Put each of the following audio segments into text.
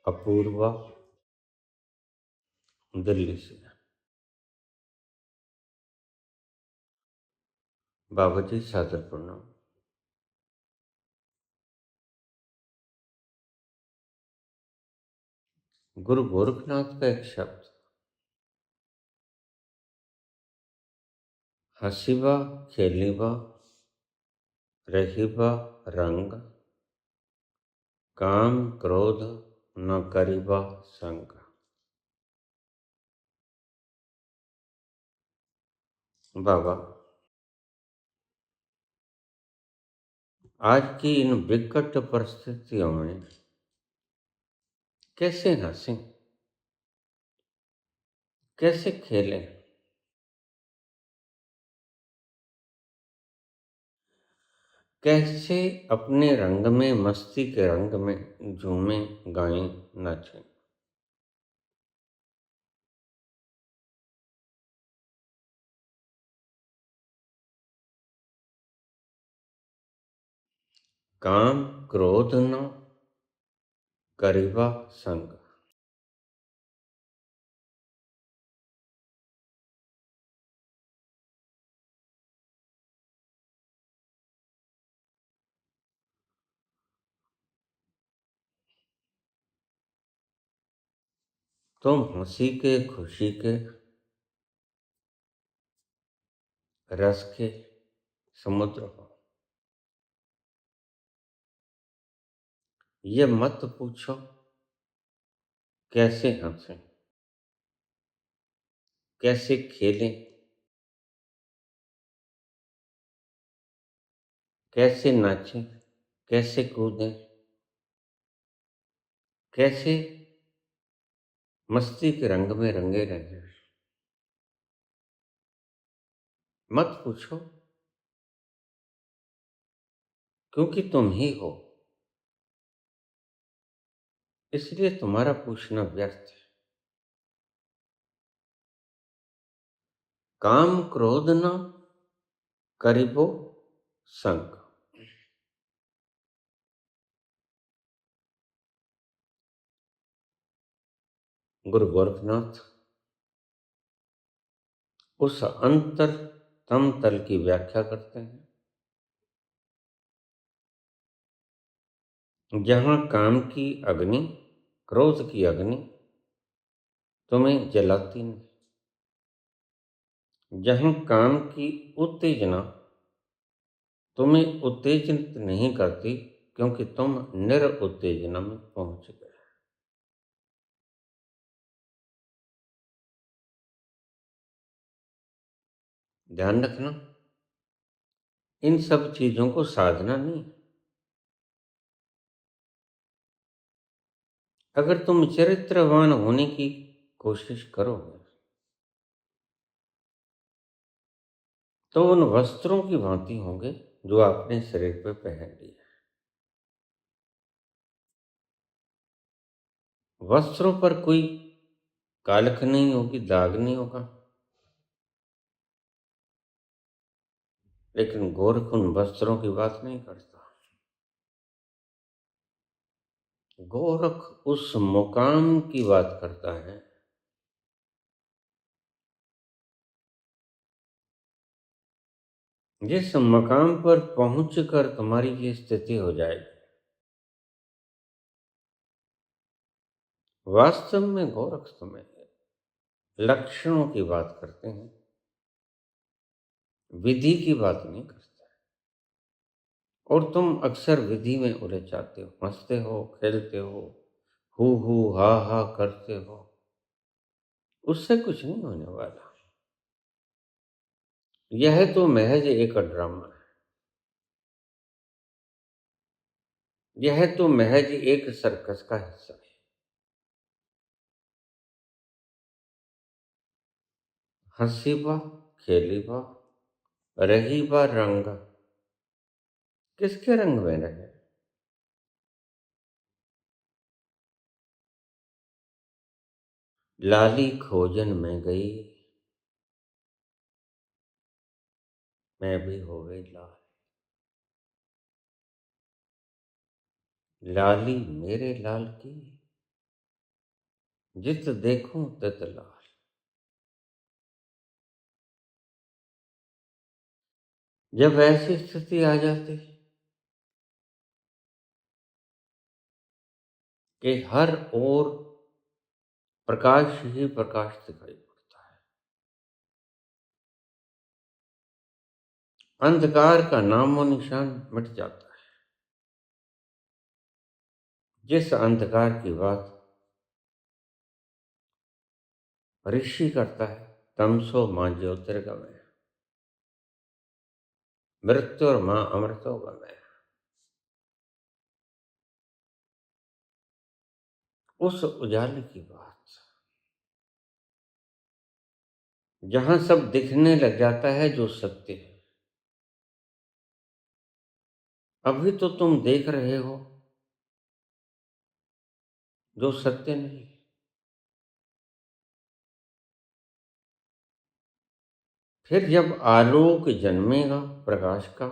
अपूर्वा, दिल्ली से। बाबा जी सादर प्रणाम। गुरु गोरखनाथ का एक शब्द, हसीबा खेलीबा रहीबा रंग, काम क्रोध न करीबा संग। बाबा, आज की इन विकट परिस्थितियों में कैसे हंसें, कैसे खेलें, कैसे अपने रंग में, मस्ती के रंग में झूमें, गाएं, नाचें। काम क्रोध न करीबा संग। तुम हंसी के, खुशी के, रस के समुद्र हो। ये मत पूछो कैसे हंसें, कैसे खेलें, कैसे नाचें, कैसे कूदें, कैसे मस्ती के रंग में रंगे रहें। मत पूछो, क्योंकि तुम ही हो, इसलिए तुम्हारा पूछना व्यर्थ है। काम क्रोध न करीबो संग। गुरु गोरखनाथ उस अंतर तम तल की व्याख्या करते हैं जहां काम की अग्नि, क्रोध की अग्नि तुम्हें जलाती नहीं, जहां काम की उत्तेजना तुम्हें उत्तेजित नहीं करती, क्योंकि तुम निरुत्तेजना में पहुंच गए। ध्यान रखना, इन सब चीजों को साधना नहीं। अगर तुम चरित्रवान होने की कोशिश करोगे तो उन वस्त्रों की भांति होंगे जो आपने शरीर पर पहन लिए। वस्त्रों पर कोई कालख नहीं होगी, दाग नहीं होगा, लेकिन गोरख उन वस्त्रों की बात नहीं करता। गोरख उस मुकाम की बात करता है जिस मकाम पर पहुंचकर तुम्हारी ये स्थिति हो जाएगी। वास्तव में गोरख तुम्हें लक्षणों की बात करते हैं, विधि की बात नहीं करते। और तुम अक्सर विधि में उलझ जाते हो, हंसते हो, खेलते हो, हू हा हा करते हो। उससे कुछ नहीं होने वाला। यह तो महज एक ड्रामा है, यह तो महज एक सर्कस का हिस्सा है। हंसीबा खेलीबा रहीबा रंग। किसके रंग में रहे? लाली खोजन में गई, मैं भी हो गई लाल। लाली मेरे लाल की जित देखूं तित लाल। जब ऐसी स्थिति आ जाती कि हर ओर प्रकाश ही प्रकाश दिखाई पड़ता है, अंधकार का नामो निशान मिट जाता है। जिस अंधकार की बात ऋषि करता है, तमसो मां ज्योतिर्गमय, मृत्यु और मां अमृतो गमय। उस उजाले की बात जहां सब दिखने लग जाता है जो सत्य है। अभी तो तुम देख रहे हो जो सत्य नहीं। फिर जब आलोक जन्मेगा प्रकाश का,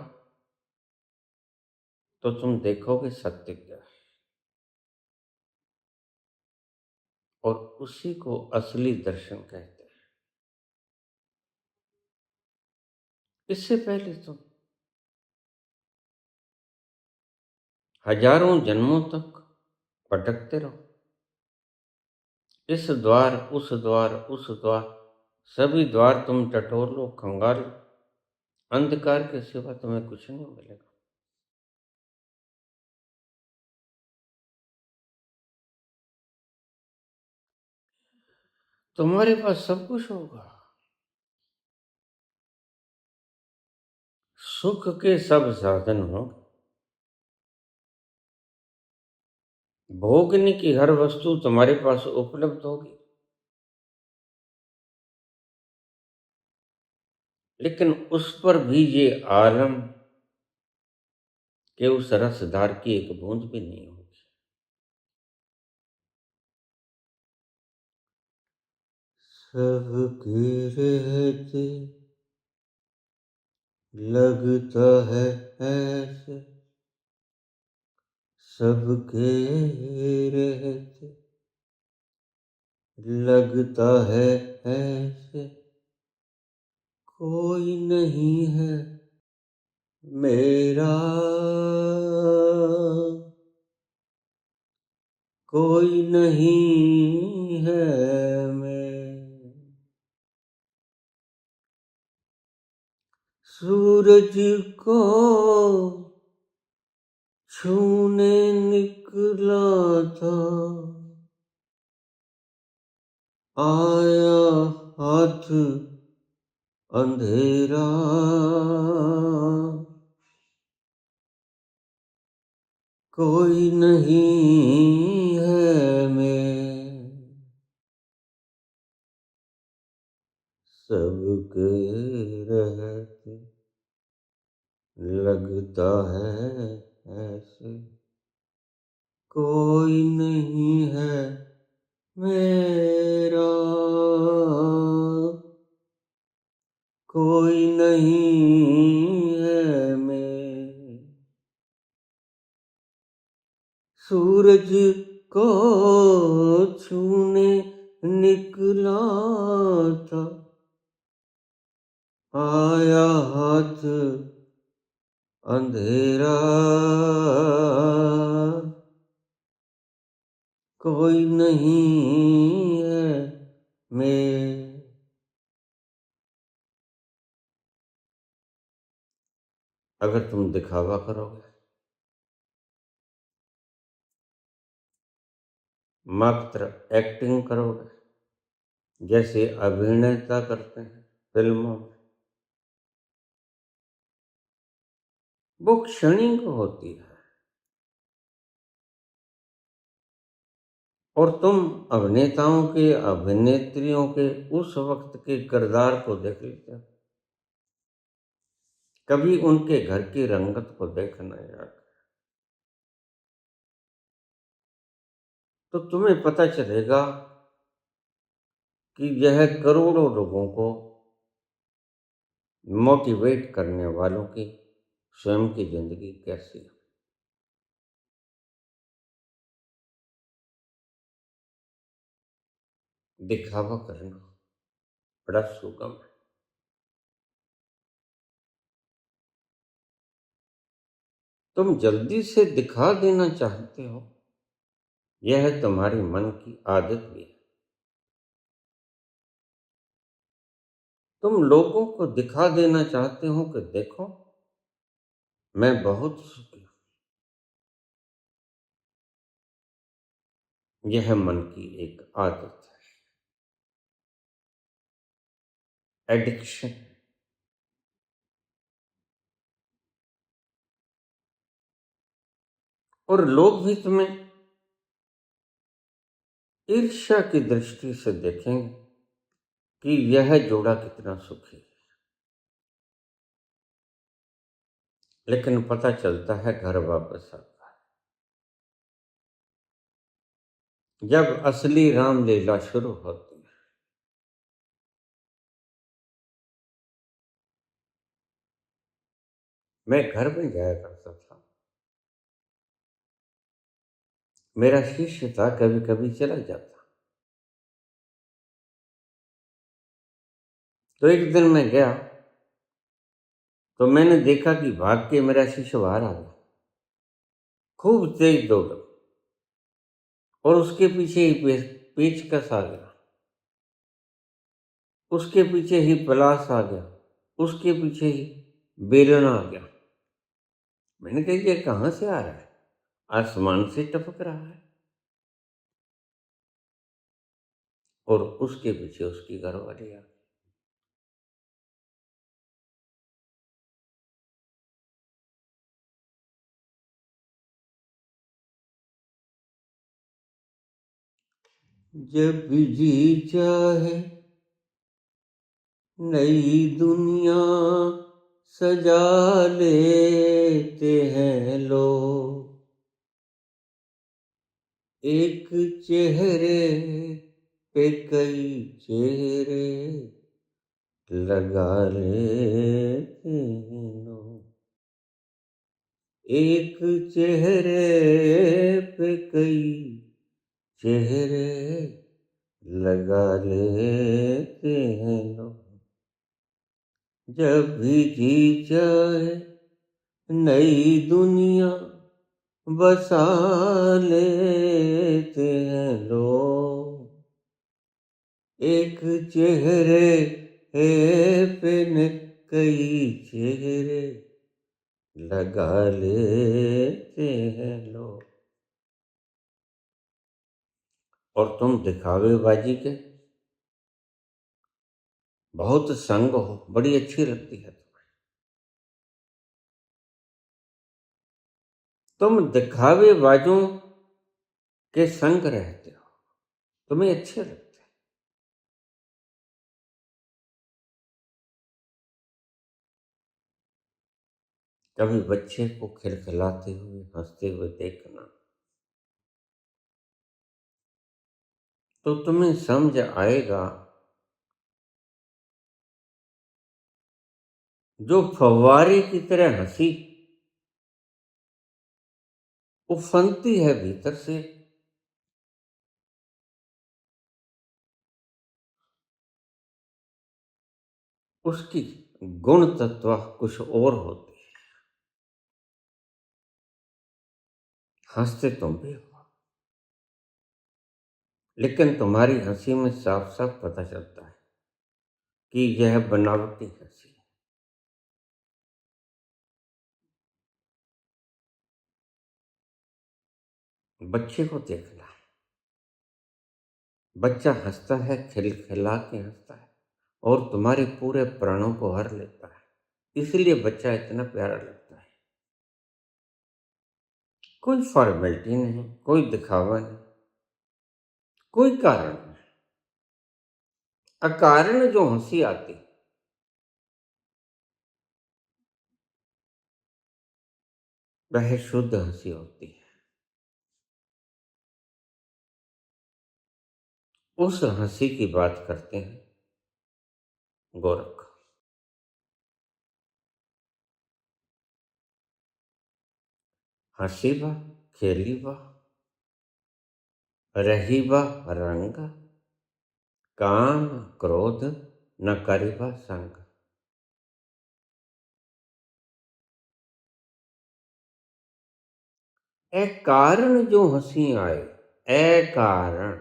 तो तुम देखोगे सत्य क्या है, और उसी को असली दर्शन कहते हैं। इससे पहले तुम हजारों जन्मों तक भटकते रहो, इस द्वार उस द्वार उस द्वार, सभी द्वार तुम टटोर लो, खंगाल लो, अंधकार के सिवा तुम्हें कुछ नहीं मिलेगा। तुम्हारे पास सब कुछ होगा, सुख के सब साधन होंगे, भोगने की हर वस्तु तुम्हारे पास उपलब्ध होगी, लेकिन उस पर भी ये आलम के उस रसधार की एक बूंद भी नहीं होगी। सबके रहते लगता है ऐसे, सबके रहते लगता है ऐसे, कोई नहीं है मेरा, कोई नहीं है मैं। सूरज को छूने निकला था, आया हाथ अंधेरा, कोई नहीं है मैं, सबके रहते लगता है ऐसे, कोई नहीं है मेरा, कोई नहीं है मैं। सूरज को छूने निकला था, आया हाथ अंधेरा, कोई नहीं है मैं। अगर तुम दिखावा करोगे, मात्र एक्टिंग करोगे, जैसे अभिनेता करते हैं फिल्मों में, वो क्षणिक होती है, और तुम अभिनेताओं के अभिनेत्रियों के उस वक्त के किरदार को देख लेते हो, कभी उनके घर की रंगत को देखना यार, तो तुम्हें पता चलेगा कि यह करोड़ों लोगों को मोटिवेट करने वालों की स्वयं की जिंदगी कैसी है। दिखावा करना बड़ा सुगम है। तुम जल्दी से दिखा देना चाहते हो, यह तुम्हारी मन की आदत भी है। तुम लोगों को दिखा देना चाहते हो कि देखो, मैं बहुत सुखी हूं। यह मन की एक आदत है, एडिक्शन। और लोग भी तुम्हें ईर्ष्या की दृष्टि से देखेंगे कि यह जोड़ा कितना सुखी है। लेकिन पता चलता है घर वापस आता है जब असली रामलीला शुरू होती है। मैं घर में जाया करता था, मेरा शिष्य था, कभी कभी चला जाता। तो एक दिन मैं गया तो मैंने देखा कि भाग के मेरा शिष्य बाहर आ गया, खूब तेज दौड़ा, और उसके पीछे ही पेचकस आ गया, उसके पीछे ही पलास आ गया, उसके पीछे ही बेलन आ गया। मैंने कहा ये कहाँ से आ रहा है? आसमान से टपक रहा है। और उसके पीछे उसकी घरवाली आ गई। जब भी जी चाहे नई दुनिया सजा लेते हैं लोग, एक चेहरे पे कई चेहरे लगा लेते हैं लोग, एक चेहरे पे कई चेहरे लगा लेते हैं लोग। जब भी जी चाहे नई दुनिया बसा लेते हैं लोग, एक चेहरे पे न कई चेहरे लगा लेते हैं लोग। और तुम दिखावेबाजी के बहुत संग हो, बड़ी अच्छी लगती है तुम्हें। तुम दिखावेबाजों के संग रहते हो, तुम्हें अच्छे लगते हैं। कभी बच्चे को खिलखिलाते हुए हंसते हुए देखना तो तुम्हें समझ आएगा, जो फव्वारे की तरह हंसी उफनती है भीतर से, उसकी गुण तत्व कुछ और होते हैं। हंसते तुम भी हो, लेकिन तुम्हारी हंसी में साफ साफ पता चलता है कि यह बनावटी हंसी है। बच्चे को देखना है, बच्चा हंसता है, खिलखिला के हंसता है, और तुम्हारे पूरे प्राणों को हर लेता है। इसलिए बच्चा इतना प्यारा लगता है। कोई फॉर्मेलिटी नहीं, कोई दिखावा नहीं, कोई कारण नहीं। अकारण जो हंसी आती, वह शुद्ध हंसी होती है। उस हंसी की बात करते हैं गोरख। हंसी बा, खेली बा, रही बा रंग, काम क्रोध न करिबा संग। ए कारण जो हंसी आए, ए कारण,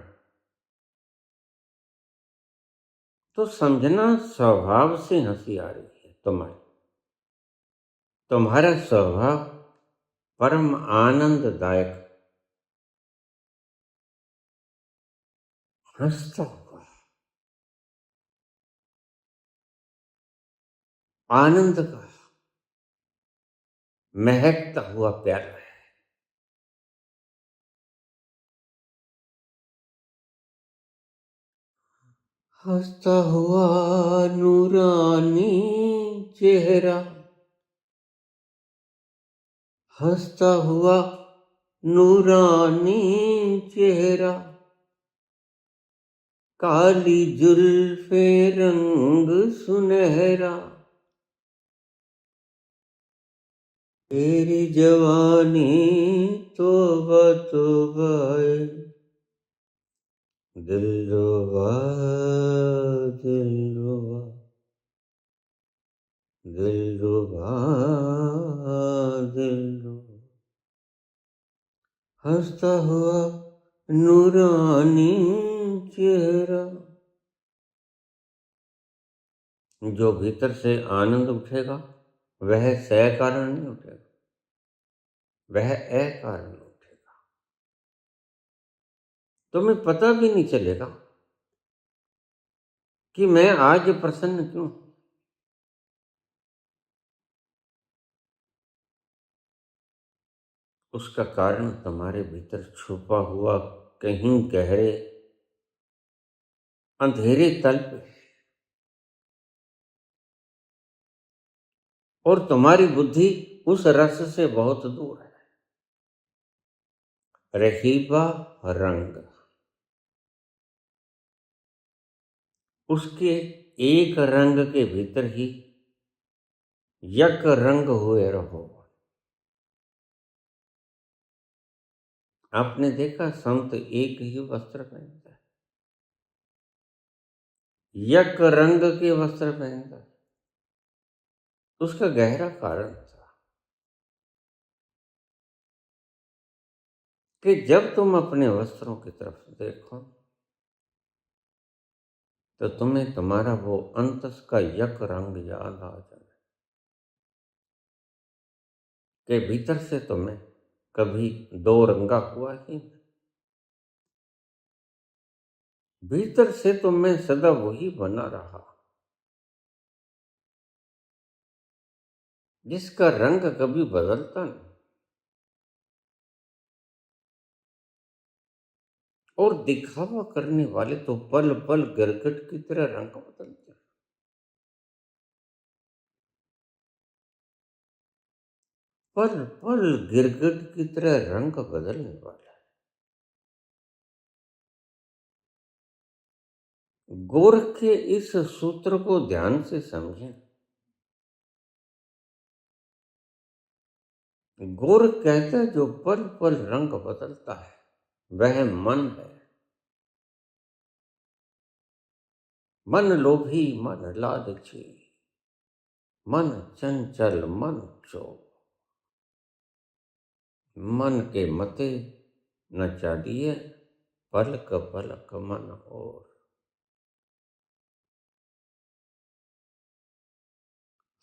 तो समझना स्वभाव से हंसी आ रही है तुम्हारी। तुम्हारा स्वभाव परम आनंददायक, हंसता हुआ, आनंद का महकता हुआ प्याला है। हंसता हुआ नूरानी चेहरा, हंसता हुआ नूरानी चेहरा, काली जुल्फे रंग सुनहरा, तेरी जवानी तौबा तौबा, दिलरुबा दिलरुबा, दिलरुबा दिलरुबा, हंसता हुआ नूरानी चेहरा। जो भीतर से आनंद उठेगा वह सह कारण नहीं उठेगा, वह अकारण उठेगा। तुम्हें पता भी नहीं चलेगा कि मैं आज प्रसन्न क्यों। उसका कारण तुम्हारे भीतर छुपा हुआ कहीं गहरे अंधेरे तल पे, और तुम्हारी बुद्धि उस रस से बहुत दूर है। रहीबा रंग, उसके एक रंग के भीतर ही यक रंग हुए रहो। आपने देखा संत एक ही वस्त्र पहनता है, यक रंग के वस्त्र पहनता है। उसका गहरा कारण था कि जब तुम अपने वस्त्रों की तरफ देखो तो तुम्हें तुम्हारा वो अंतस का यक रंग याद आ जाए कि भीतर से तुम्हें कभी दो रंगा हुआ ही नहीं। भीतर से तुम्हें सदा वही बना रहा जिसका रंग कभी बदलता नहीं, और दिखावा करने वाले तो पल पल गिरगिट की तरह रंग बदलते हैं। पल पल गिरगिट की तरह रंग बदलने वाला है। गोरख के इस सूत्र को ध्यान से समझें। गोरख कहता है जो पल पल रंग बदलता है वह मन है। मन लोभी मन लालची, मन चंचल मन चोर, मन के मते न चालिए, पलक पलक मन और।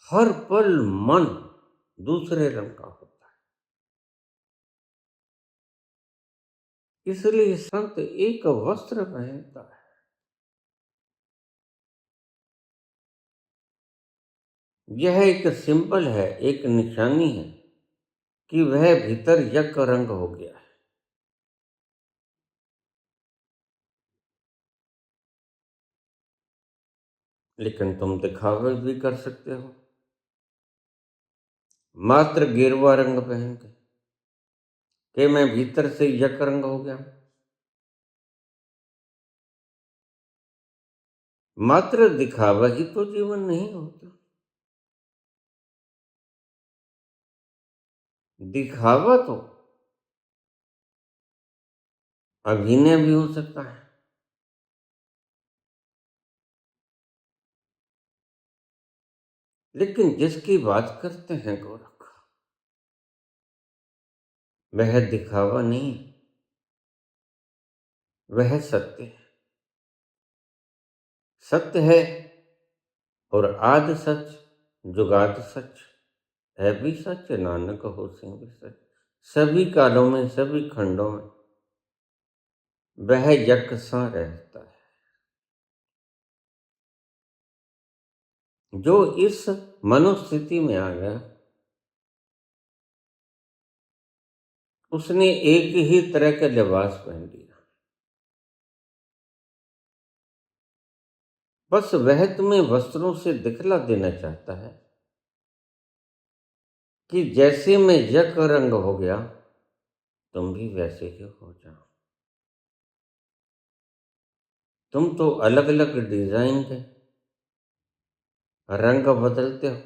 हर पल मन दूसरे रंग का होता है, इसलिए संत एक वस्त्र पहनता है। यह एक सिंबल है, एक निशानी है कि वह भीतर यक रंग हो गया है। लेकिन तुम दिखावे भी कर सकते हो, मात्र गेरुआ रंग पहन के कि मैं भीतर से यक रंग हो गया। मात्र दिखावा ही तो जीवन नहीं होता। दिखावा तो अभिनय भी हो सकता है। लेकिन जिसकी बात करते हैं गोरख, वह दिखावा नहीं, वह सत्य है। सत्य है और आद सच, जुगाद सच, है भी सच, नानक होसिं भी सच। सभी कालों में, सभी खंडों में वह यकसा रहता है। जो इस मनोस्थिति में आ गया, उसने एक ही तरह का लिबास पहन लिया। बस वह तुम्हें वस्त्रों से दिखला देना चाहता है कि जैसे मैं यक रंग हो गया, तुम भी वैसे ही हो जाओ। तुम तो अलग अलग डिजाइन के रंग बदलते हो।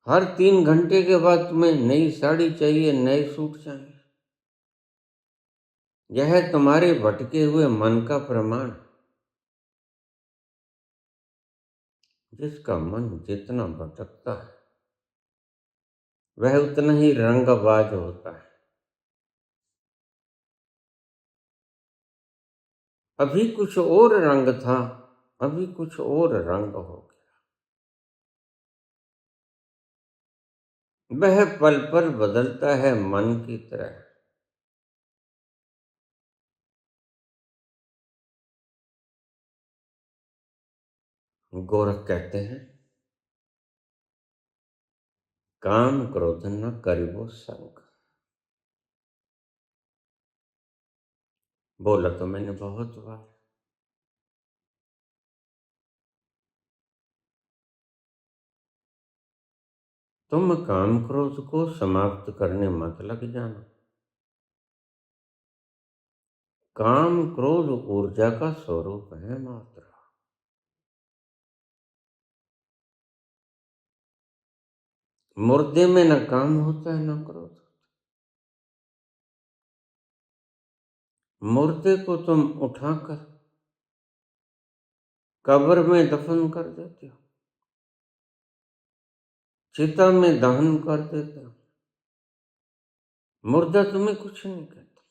हर 3 घंटे के बाद तुम्हें नई साड़ी चाहिए, नए सूट चाहिए। यह तुम्हारे भटके हुए मन का प्रमाण। जिसका मन जितना भटकता है, वह उतना ही रंगबाज होता है। अभी कुछ और रंग था, अभी कुछ और रंग हो गया। वह पल पल बदलता है मन की तरह। गोरख कहते हैं, काम क्रोध न करिबो संग। बोला तो मैंने बहुत बार। तुम काम क्रोध को समाप्त करने मत लग जाना। काम क्रोध ऊर्जा का स्वरूप है मात्र। मुर्दे में न काम होता है न क्रोध। मुर्दे को तुम उठाकर कब्र में दफन कर देते हो, चिता में दहन कर देते हो। मुर्दा तुम्हें कुछ नहीं कहता।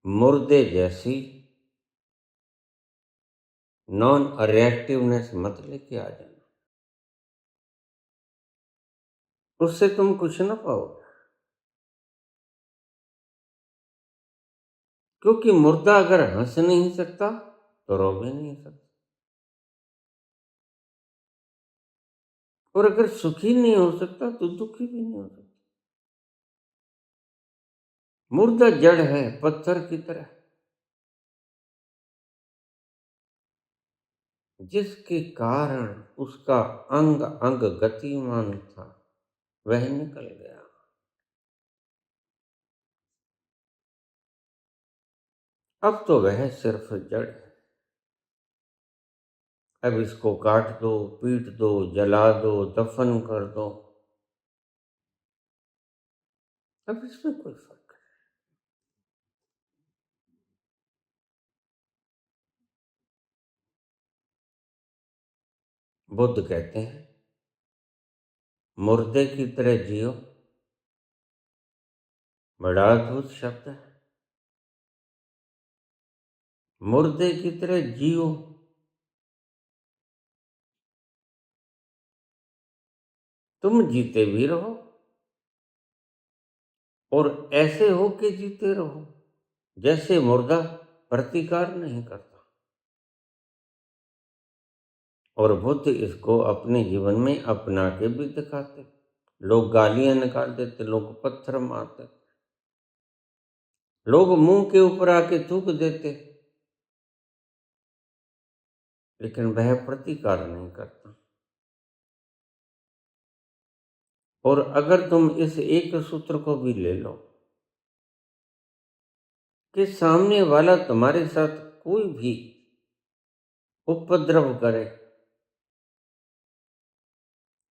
मुर्दे जैसी नॉन रिएक्टिवनेस मत लेके आ जाना, उससे तुम कुछ ना पाओगे। क्योंकि मुर्दा अगर हंस नहीं सकता तो रो भी नहीं सकता, और अगर सुखी नहीं हो सकता तो दुखी भी नहीं हो सकता। मुर्दा जड़ है, पत्थर की तरह, जिसके कारण उसका अंग अंग गतिमान था, वह निकल गया। अब तो वह सिर्फ जड़ है। अब इसको काट दो, पीट दो, जला दो, दफन कर दो, अब इसमें कोई फर्क नहीं। बुद्ध कहते हैं, मुर्दे की तरह जियो। बड़ा अद्भुत शब्द है। मुर्दे की तरह जियो। तुम जीते भी रहो और ऐसे हो के जीते रहो जैसे मुर्दा प्रतिकार नहीं करता। और बुद्ध इसको अपने जीवन में अपना के भी दिखाते। लोग गालियां निकाल देते, लोग पत्थर मारते, लोग मुंह के ऊपर आके थूक देते, लेकिन वह प्रतिकार नहीं करता। और अगर तुम इस एक सूत्र को भी ले लो कि सामने वाला तुम्हारे साथ कोई भी उपद्रव करे,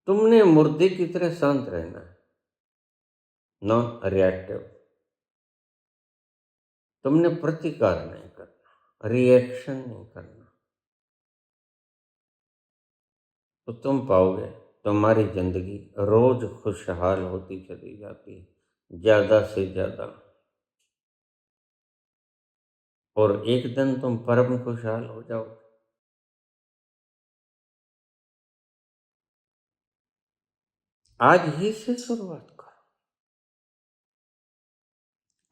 तुमने मुर्दे की तरह शांत रहना है। Non reactive. तुमने प्रतिकार नहीं करना, रिएक्शन नहीं करना, तो तुम पाओगे तुम्हारी जिंदगी रोज खुशहाल होती चली जाती है, ज्यादा से ज्यादा। और एक दिन तुम परम खुशहाल हो जाओगे। आज ही से शुरुआत करो,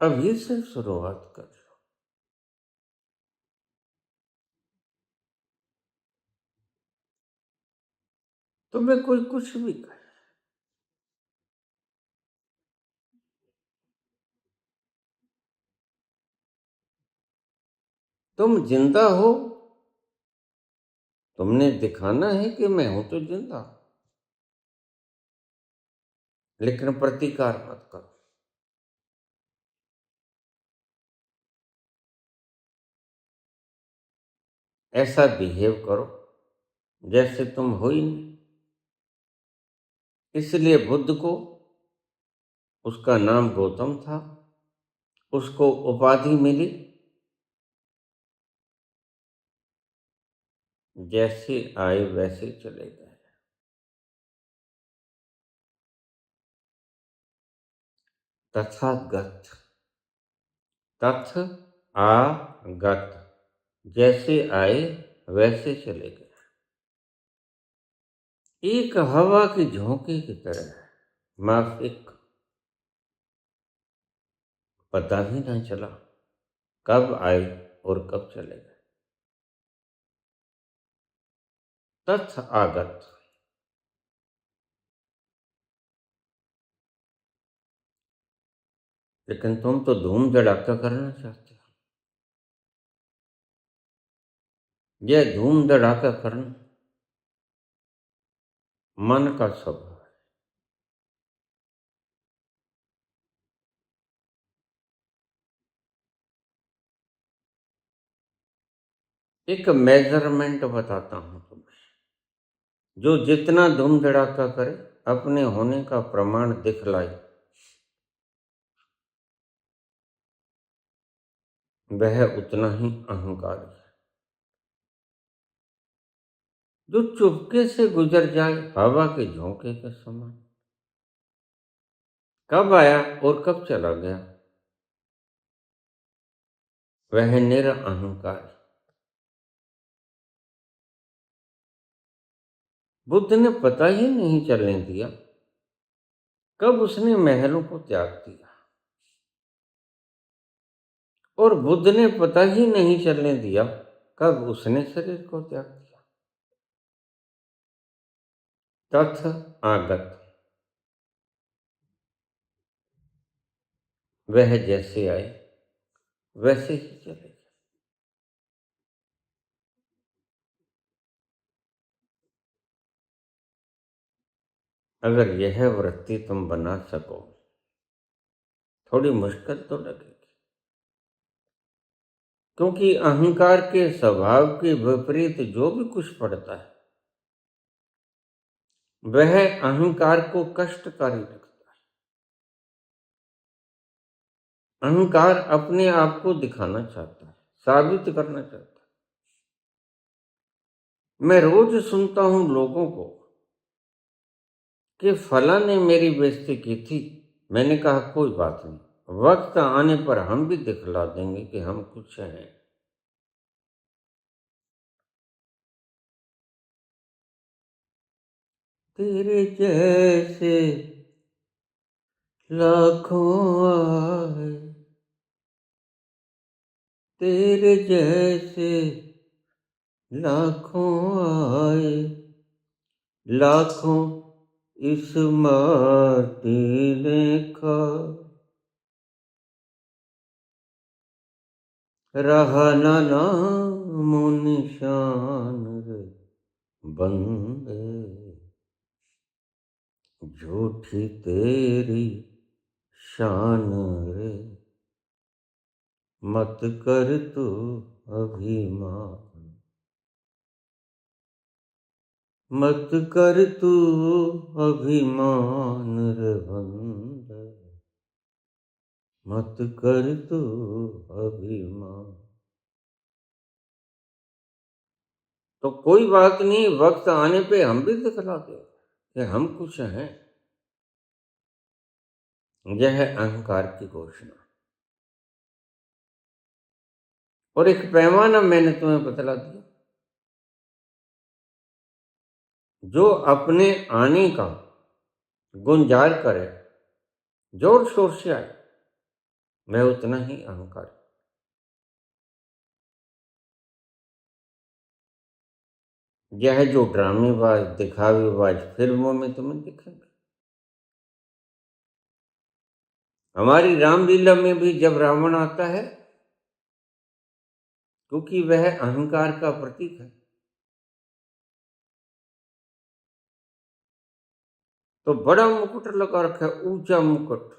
अभी से शुरुआत करो। तुम्हें कोई कुछ भी कहे, तुम जिंदा हो। तुमने दिखाना है कि मैं हूं तो जिंदा, लेकिन प्रतिकार मत करो। ऐसा बिहेव करो जैसे तुम हो ही नहीं। इसलिए बुद्ध को, उसका नाम गौतम था, उसको उपाधि मिली, जैसे आए वैसे चले गए। तथागत, तथ आगत, जैसे आए वैसे चले गए। एक हवा के झोंके की तरह, माफिक, पता भी नहीं चला कब आए और कब चले गए। तथ आगत। लेकिन तुम तो धूम धड़ाका करना चाहते हो। यह धूम धड़ाका करना मन का स्वभाव है। एक मेजरमेंट बताता हूं तुम्हें, जो जितना धूम धड़ाका करे, अपने होने का प्रमाण दिखलाए, वह उतना ही अहंकारी है। जो चुपके से गुजर जाए हवा के झोंके के समान, कब आया और कब चला गया, वह निरअहंकार है। बुद्ध ने पता ही नहीं चलने दिया कब उसने महलों को त्याग दिया, और बुद्ध ने पता ही नहीं चलने दिया कब उसने शरीर को त्याग दिया। तथ आगत, वह जैसे आए वैसे ही चले गए। अगर यह वृत्ति तुम बना सको, थोड़ी मुश्किल तो लगेगी, क्योंकि अहंकार के स्वभाव के विपरीत जो भी कुछ पड़ता है, वह अहंकार को कष्टकारी लगता है। अहंकार अपने आप को दिखाना चाहता है, साबित करना चाहता है। मैं रोज सुनता हूं लोगों को कि फला ने मेरी बेइज्जती की थी। मैंने कहा कोई बात नहीं, वक्त आने पर हम भी दिखला देंगे कि हम कुछ हैं। तेरे जैसे लाखों आए, तेरे जैसे लाखों आए, लाखों इस माटी ने खा, रहा ना नामो निशान रे बंदे, झूठी तेरी शान रे, मत कर तू अभिमान, मत कर तू अभिमान रे बंदे। मत कर तू अभिमान। तो कोई बात नहीं, वक्त आने पे हम भी दिखलाते हैं कि हम कुछ हैं। यह है अहंकार की घोषणा। और एक पैमाना मैंने तुम्हें बतला दिया, जो अपने आने का गुंजार करे, जोर शोर से आए, मैं उतना ही अहंकार। यह जो ड्रामेबाज दिखावेबाज फिल्मों में तुम्हें दिखेंगे। हमारी रामलीला में भी जब रावण आता है, क्योंकि वह अहंकार का प्रतीक है, तो बड़ा मुकुट लगा रखा है, ऊंचा मुकुट,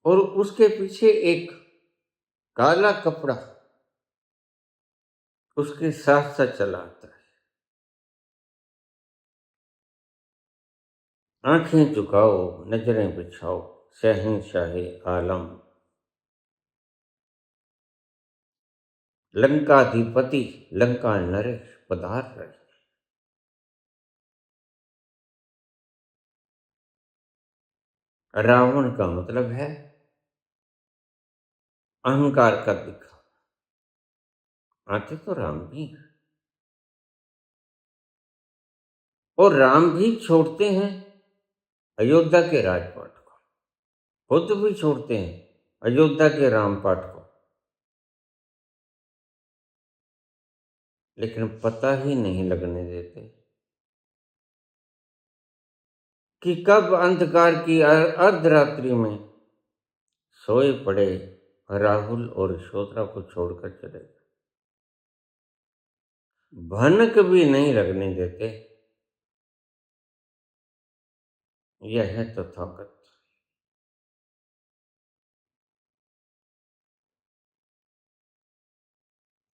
और उसके पीछे एक काला कपड़ा उसके साथ साथ चला आता है। आंखें झुकाओ, नजरें बिछाओ, शहंशाहे आलम, लंकाधिपति, लंका नरेश पधार रहे। रावण का मतलब है अहंकार का दिखा। आते तो राम भी हैं, और राम भी छोड़ते हैं अयोध्या के राजपाट को, खुद भी छोड़ते हैं अयोध्या के रामपाट को, लेकिन पता ही नहीं लगने देते कि कब अंधकार की अर्धरात्रि में सोए पड़े राहुल और यशोधरा को छोड़कर चले गए। भनक भी नहीं लगने देते। यह है तथागत।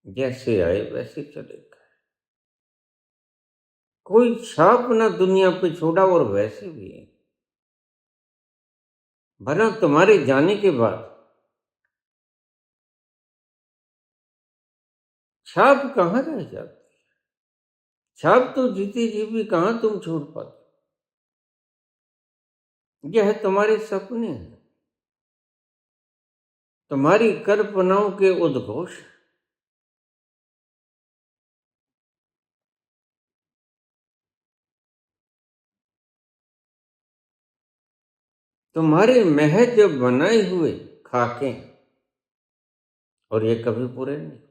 जैसे आए वैसे चले गए, कोई छाप ना दुनिया पे छोड़ा, और वैसे भी है। भला तुम्हारे जाने के बाद छाप कहाँ रह जाती? छाप तो जीते जी भी कहाँ तुम छोड़ पाते? यह तुम्हारे सपने हैं, तुम्हारी कल्पनाओं के उद्घोष, तुम्हारे महज बनाए हुए खाके, और ये कभी पूरे नहीं।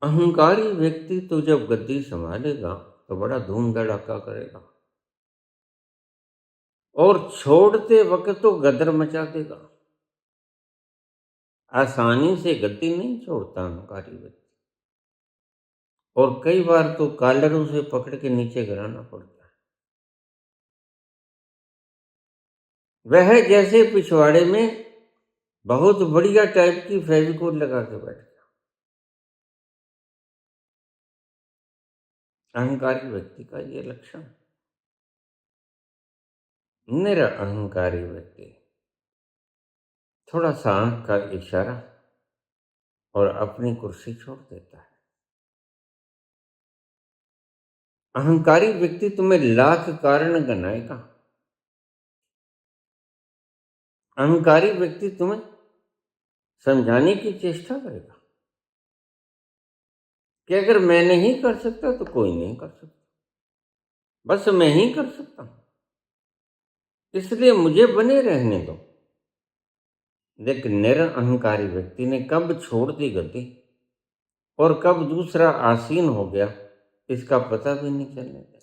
अहंकारी व्यक्ति तो जब गद्दी संभालेगा तो बड़ा धूम धड़ाका करेगा, और छोड़ते वक्त तो गदर मचा देगा। आसानी से गद्दी नहीं छोड़ता अहंकारी व्यक्ति, और कई बार तो कॉलरों से पकड़ के नीचे गिराना पड़ता है। वह जैसे पिछवाड़े में बहुत बढ़िया टाइप की फेविकोल लगा के बैठ गया। अहंकारी व्यक्ति का ये लक्षण। मेरा अहंकारी व्यक्ति थोड़ा सा आंख का इशारा और अपनी कुर्सी छोड़ देता है। अहंकारी व्यक्ति तुम्हें लाख कारण गनाएगा। अहंकारी व्यक्ति तुम्हें समझाने की चेष्टा करेगा कि अगर मैं नहीं कर सकता तो कोई नहीं कर सकता, बस मैं ही कर सकता हूं, इसलिए मुझे बने रहने दो। लेकिन निरअहंकारी व्यक्ति ने कब छोड़ दी गद्दी और कब दूसरा आसीन हो गया, इसका पता भी नहीं चलने देगा।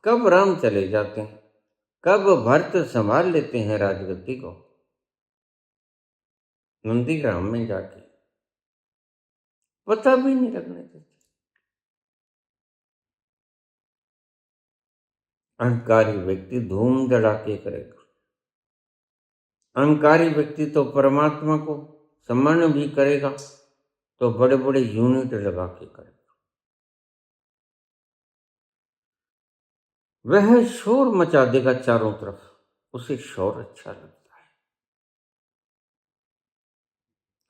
कब राम चले जाते हैं, कब भरत संभाल लेते हैं राजगद्दी को नंदीग्राम में जाके, पता भी नहीं लगने देते। अहंकारी व्यक्ति धूम धड़ाके करेगा। अहंकारी व्यक्ति तो परमात्मा को सम्मान भी करेगा, तो बड़े बड़े यूनिट लगा के करेगा। वह शोर मचा देगा चारों तरफ, उसे शोर अच्छा लगता है,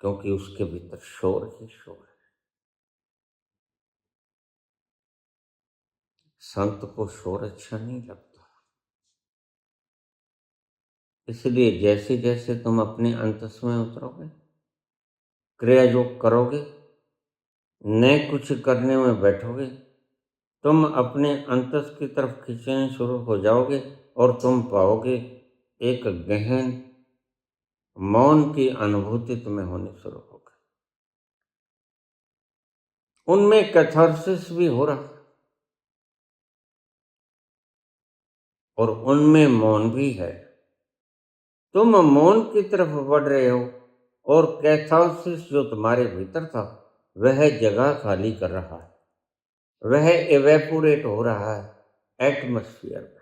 क्योंकि उसके भीतर शोर ही शोर है। संत को शोर अच्छा नहीं लगता। इसलिए जैसे जैसे तुम अपने अंतस में उतरोगे, क्रिया योग करोगे, नए कुछ करने में बैठोगे, तुम अपने अंतस की तरफ खींचने शुरू हो जाओगे और तुम पाओगे एक गहन मौन की अनुभूति तुम्हें होनी शुरू होगी। उनमें कैथारसिस भी हो रहा है और उनमें मौन भी है। तुम मौन की तरफ बढ़ रहे हो और कैथारसिस जो तुम्हारे भीतर था वह जगह खाली कर रहा है, वह इवेपोरेट हो रहा है एटमॉस्फेयर में।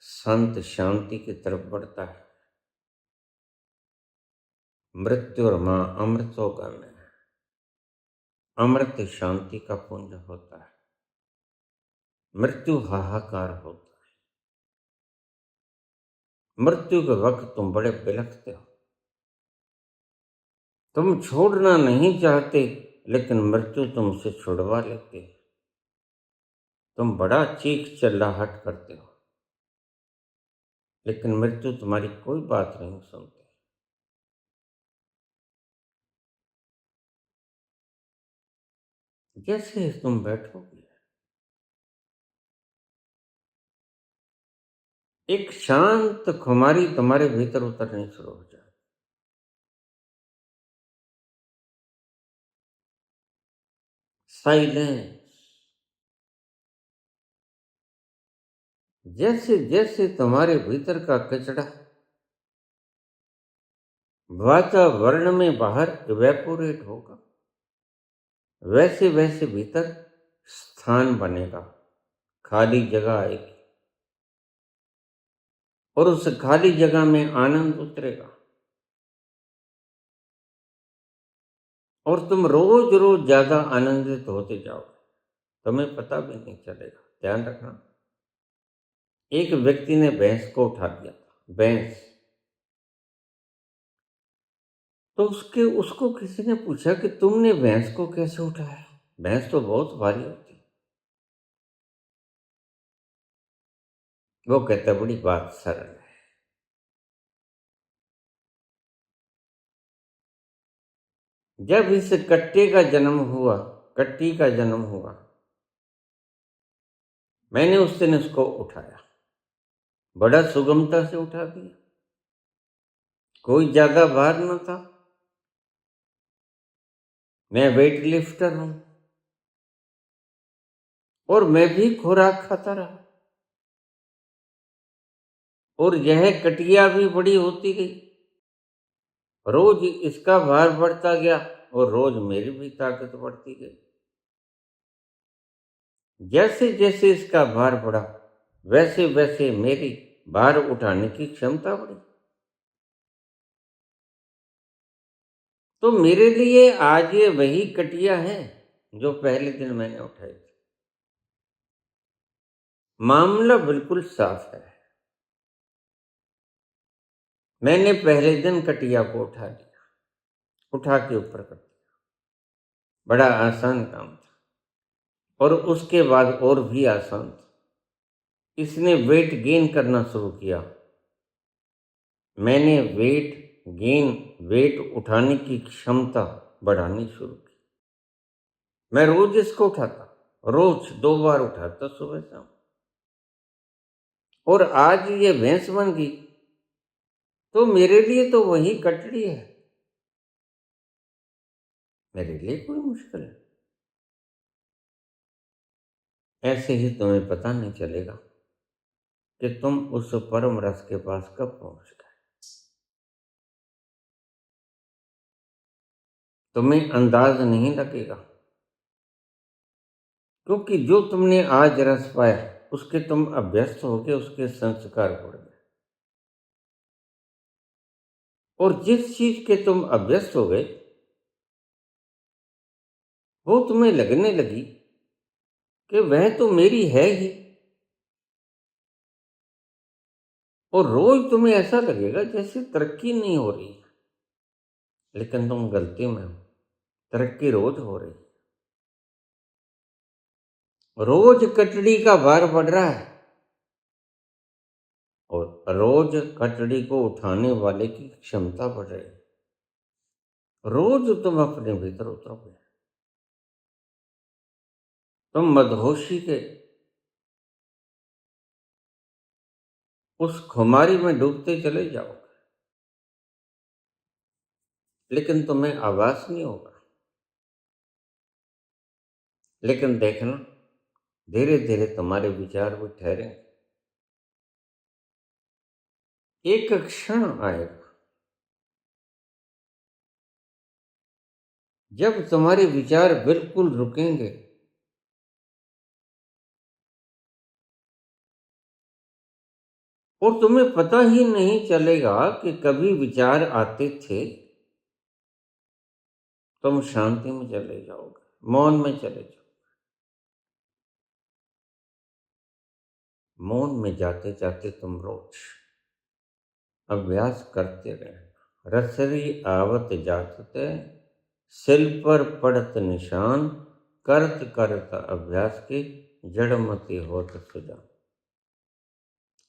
संत शांति की तरफ बढ़ता है। मृत्यु और मां अमृतों का में अमृत शांति का पुंज होता है। मृत्यु हाहाकार होता है। मृत्यु के वक्त तुम बड़े बिलखते हो, तुम छोड़ना नहीं चाहते, लेकिन मृत्यु तुमसे छुड़वा लेती है। तुम बड़ा चीख चिल्लाहट करते हो, लेकिन मृत्यु तुम्हारी कोई बात नहीं सुनती। जैसे तुम बैठोगे, एक शांत खुमारी तुम्हारे भीतर उतरनी शुरू हो जाए। साइलेंस। जैसे जैसे तुम्हारे भीतर का कचरा वातावरण में बाहर इवेपोरेट होगा, वैसे वैसे भीतर स्थान बनेगा, खाली जगह आएगी और उस खाली जगह में आनंद उतरेगा और तुम रोज रोज ज्यादा आनंदित होते जाओगे, तुम्हें पता भी नहीं चलेगा। ध्यान रखना, एक व्यक्ति ने भैंस को उठा दिया था, भैंस। तो उसको किसी ने पूछा कि तुमने भैंस को कैसे उठाया? भैंस तो बहुत भारी होती है। वो कहता बड़ी बात सरल है। जब इस कट्टे का जन्म हुआ, कट्टी का जन्म हुआ, मैंने उस दिन उसको उठाया, बड़ा सुगमता से उठा दिया, कोई ज्यादा भार न था। मैं वेट लिफ्टर हूं और मैं भी खुराक खाता रहा और यह कटिया भी बड़ी होती गई। रोज इसका भार बढ़ता गया और रोज मेरी भी ताकत बढ़ती गई। जैसे जैसे इसका भार बढ़ा, वैसे वैसे मेरी भार उठाने की क्षमता बढ़ी। तो मेरे लिए आज ये वही कटिया है जो पहले दिन मैंने उठाई थी। मामला बिल्कुल साफ है। मैंने पहले दिन कटिया को उठा लिया, उठा के ऊपर कर दिया, बड़ा आसान काम था। और उसके बाद और भी आसान था, इसने वेट गेन करना शुरू किया। मैंने वेट उठाने की क्षमता बढ़ानी शुरू की। मैं रोज इसको उठाता, रोज 2 बार उठाता, सुबह शाम। और आज ये भैंस बन गई, तो मेरे लिए तो वही कटड़ी है, मेरे लिए कोई मुश्किल है। ऐसे ही तुम्हें पता नहीं चलेगा कि तुम उस परम रस के पास कब पहुंच गए। तुम्हें अंदाज नहीं लगेगा, क्योंकि जो तुमने आज रस पाया उसके तुम अभ्यस्त हो गए, उसके संस्कार बढ़ गए। और जिस चीज के तुम अभ्यस्त हो गए वो तुम्हें लगने लगी कि वह तो मेरी है ही, और रोज तुम्हें ऐसा लगेगा जैसे तरक्की नहीं हो रही, लेकिन तुम गलती में हो। तरक्की रोज हो रही, रोज कटड़ी का भार बढ़ रहा है, और रोज कटड़ी को उठाने वाले की क्षमता बढ़ रही है। रोज तुम अपने भीतर उतरोगे, तुम मदहोशी के उस खुमारी में डूबते चले जाओगे, लेकिन तुम्हें आभास नहीं होगा। लेकिन देखना, धीरे धीरे तुम्हारे विचार भी ठहरेंगे। एक क्षण आएगा जब तुम्हारे विचार बिल्कुल रुकेंगे, और तुम्हें पता ही नहीं चलेगा कि कभी विचार आते थे। तुम शांति में चले जाओगे, मौन में चले जाओगे। मौन में जाते जाते तुम रोज अभ्यास करते रहना। रसरी आवत जातते, सिल पर पड़त निशान, करत करत अभ्यास की जड़मती होत सुजान।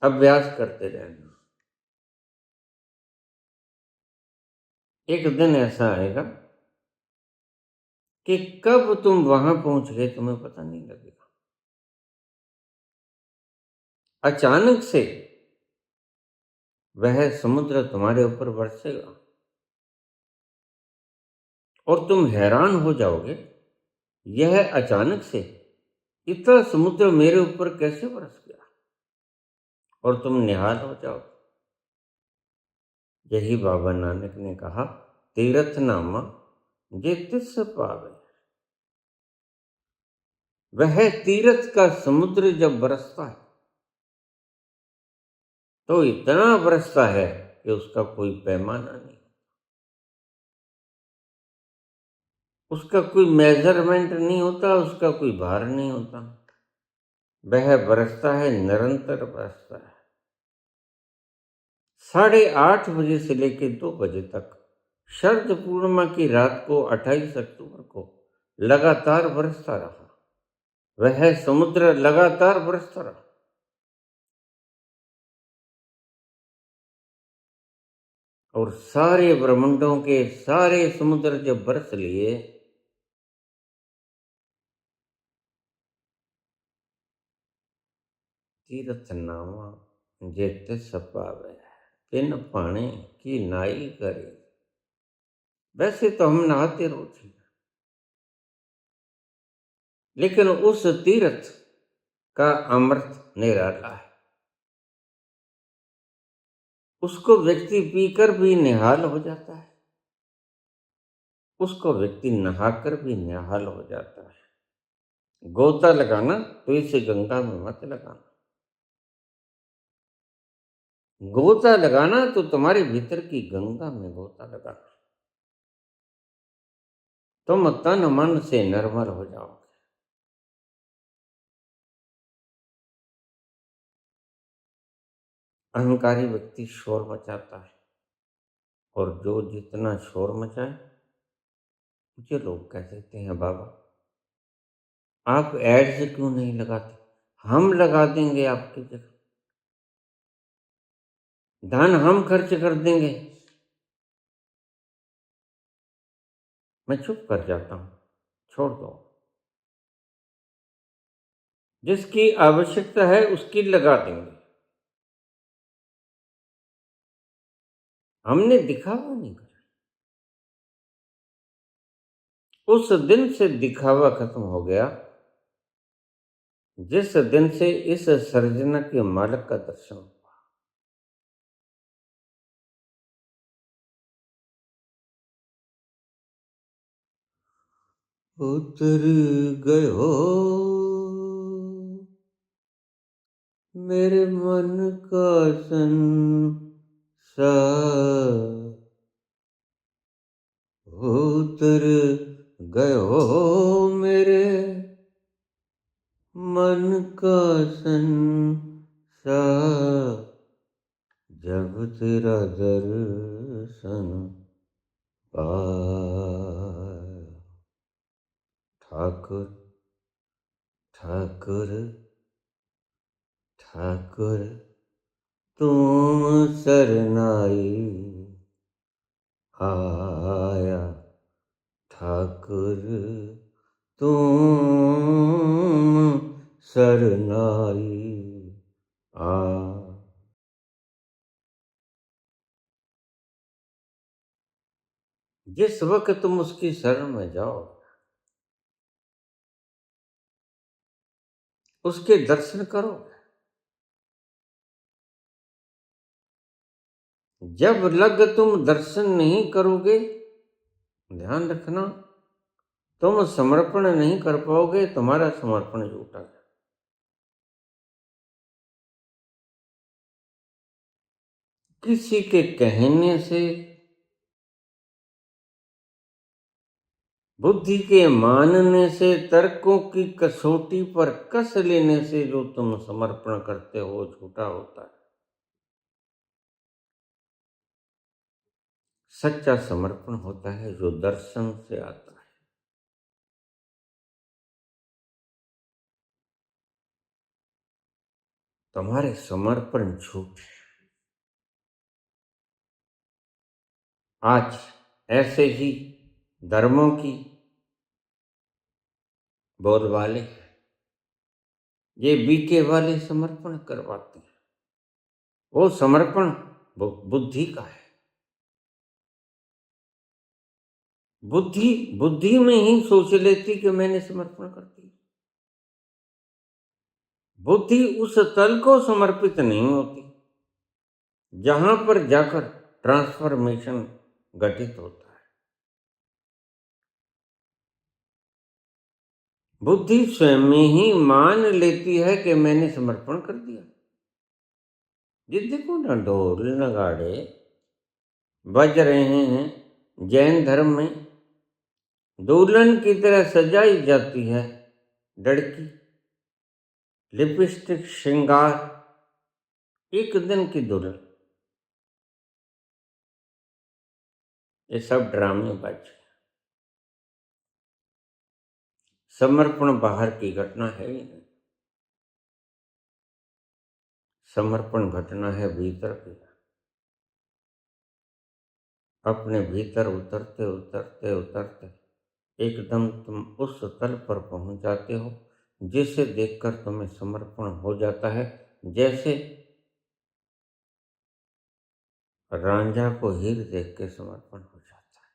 अभ्यास करते रहना। एक दिन ऐसा आएगा कि कब तुम वहां पहुंच गए तुम्हें पता नहीं लगेगा। अचानक से वह समुद्र तुम्हारे ऊपर बरसेगा और तुम हैरान हो जाओगे, यह अचानक से इतना समुद्र मेरे ऊपर कैसे बरस गया, और तुम निहाल हो जाओगे। यही बाबा नानक ने कहा, तीरथ नामा जे तिस पावे। वह तीरथ का समुद्र जब बरसता है तो इतना बरसता है कि उसका कोई पैमाना नहीं, उसका कोई मेजरमेंट नहीं होता, उसका कोई भार नहीं होता। वह बरसता है, निरंतर बरसता है। 8:30 बजे से लेकर 2 बजे तक, शरद पूर्णिमा की रात को 28 अक्टूबर को लगातार बरसता रहा। वह समुद्र लगातार बरसता रहा। और सारे ब्रह्मांडों के सारे समुद्र जब बरस लिए, तीरथ नावा जे तिस पावे, तिन पानी की नाई करे। वैसे तो हम नहाते रोज ही, लेकिन उस तीर्थ का अमृत निराला है। उसको व्यक्ति पीकर भी निहाल हो जाता है, उसको व्यक्ति नहाकर भी निहाल हो जाता है। गोता लगाना तो इसे गंगा में मत लगाना। गोता लगाना तो तुम्हारे भीतर की गंगा में गोता लगाना। तुम तन मन से निर्मल हो जाओगे। अहंकारी व्यक्ति शोर मचाता है, और जो जितना शोर मचाए, मुझे लोग कह देते हैं, बाबा आप एड्स क्यों नहीं लगाते, हम लगा देंगे आपकी जगह, धन हम खर्च कर देंगे। मैं चुप कर जाता हूं, छोड़ दो। जिसकी आवश्यकता है उसकी लगा देंगे। हमने दिखावा नहीं करा। उस दिन से दिखावा खत्म हो गया जिस दिन से इस सर्जना के मालिक का दर्शन हुआ। उतर गयो मेरे मन का संसार, उतर गयो मेरे मन का संसार, जब तेरा दर्शन पाया। ठाकुर ठाकुर ठाकुर तुम सरनाई आया, ठाकुर तुम सरनाई आ। जिस वक्त तुम उसकी शरण में जाओ, उसके दर्शन करो। जब लग तुम दर्शन नहीं करोगे, ध्यान रखना, तुम समर्पण नहीं कर पाओगे, तुम्हारा समर्पण झूठा है। किसी के कहने से, बुद्धि के मानने से, तर्कों की कसौटी पर कस लेने से जो तुम समर्पण करते हो झूठा होता है। सच्चा समर्पण होता है जो दर्शन से आता है। तुम्हारे समर्पण झूठ। आज ऐसे ही धर्मों की बोलबाले, ये बीके वाले समर्पण करवाते हैं। वो समर्पण बुद्धि का है। बुद्धि में ही सोच लेती कि मैंने समर्पण कर दिया। बुद्धि उस तल को समर्पित नहीं होती जहां पर जाकर ट्रांसफॉर्मेशन घटित होता है। बुद्धि स्वयं में ही मान लेती है कि मैंने समर्पण कर दिया। ये देखो ना, ढोल नगाड़े बज रहे हैं। जैन धर्म में दुल्हन की तरह सजाई जाती है लड़की, लिपस्टिक, श्रृंगार, एक दिन की दुल्हन। ये सब ड्रामेबाजी। समर्पण बाहर की घटना है ही नहीं। समर्पण घटना है भीतर की। अपने भीतर उतरते उतरते उतरते एकदम तुम उस तल पर पहुंच जाते हो जिसे देखकर तुम्हें समर्पण हो जाता है। जैसे रांझा को हीर देख के समर्पण हो जाता है।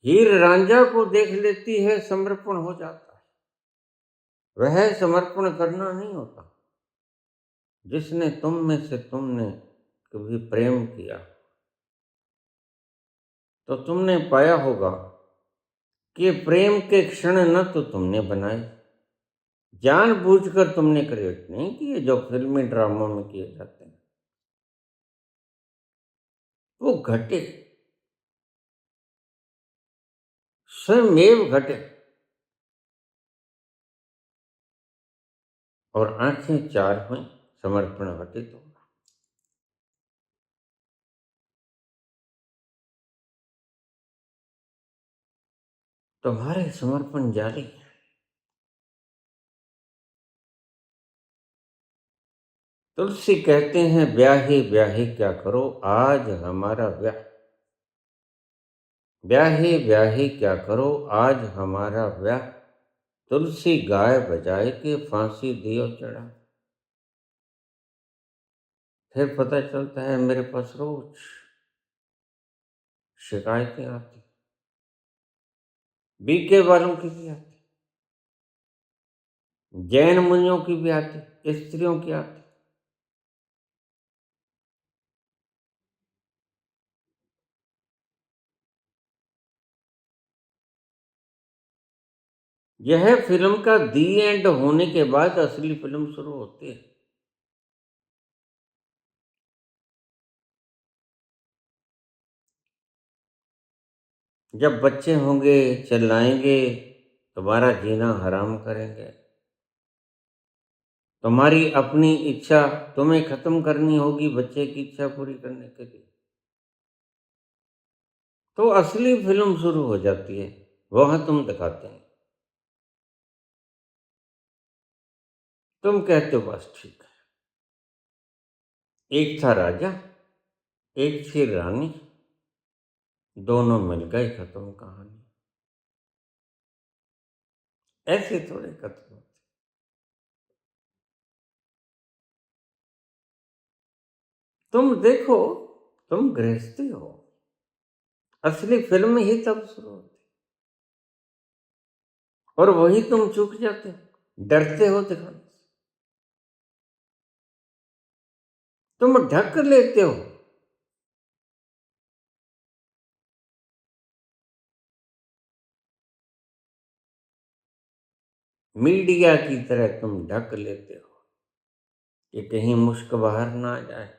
हीर रांझा को देख लेती है, समर्पण हो जाता है। वह समर्पण करना नहीं होता जिसने तुम में से तुमने कभी प्रेम किया, तो तुमने पाया होगा कि प्रेम के क्षण न तो तुमने बनाए, जानबूझकर तुमने क्रिएट नहीं किए जो फिल्मी ड्रामों में किए जाते हैं। वो घटे, स्वयं घटे। और आंखें चार हुई, समर्पण घटित होगा। तुम्हारे समर्पण जारी। तुलसी कहते हैं ब्याहे ब्याहे क्या करो आज हमारा ब्याह। ब्याहे ब्याहे क्या करो आज हमारा ब्याह, तुलसी गाय बजाए के फांसी दियो चढ़ा। फिर पता चलता है मेरे पास रोज शिकायतें आती, बीके वालों की भी आती, जैन मुनियों की भी आती, स्त्रियों की आती। यह फिल्म का दी एंड होने के बाद असली फिल्म शुरू होती है। जब बच्चे होंगे चिल्लाएंगे, तुम्हारा जीना हराम करेंगे। तुम्हारी अपनी इच्छा तुम्हें खत्म करनी होगी बच्चे की इच्छा पूरी करने के लिए। तो असली फिल्म शुरू हो जाती है, वह तुम दिखाते हैं। तुम कहते हो बस ठीक है। एक था राजा, एक थी रानी, दोनों मिल गए, खत्म कहानी। ऐसे थोड़े खत्म होते। तुम देखो, तुम गृहस्थी हो, असली फिल्म ही तब शुरू होती और वही तुम चूक जाते हो, डरते हो दिखाने से। तुम ढक लेते हो। मीडिया की तरह तुम ढक लेते हो कि कहीं मुश्क बाहर ना आ जाए।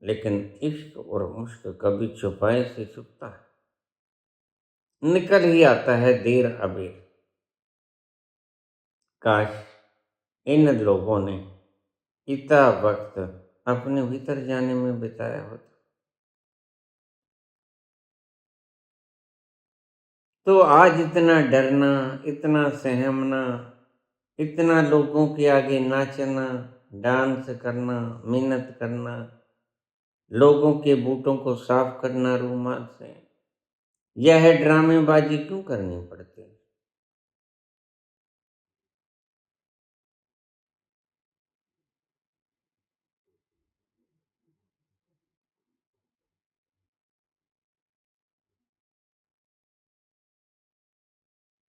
लेकिन इश्क और मुश्क कभी छुपाए से छुपता है, निकल ही आता है देर अबेर। काश इन लोगों ने इतना वक्त अपने भीतर जाने में बिताया होता तो आज इतना डरना, इतना सहमना, इतना लोगों के आगे नाचना, डांस करना, मेहनत करना, लोगों के बूटों को साफ करना रूमाल से, यह ड्रामेबाजी क्यों करनी पड़ती है?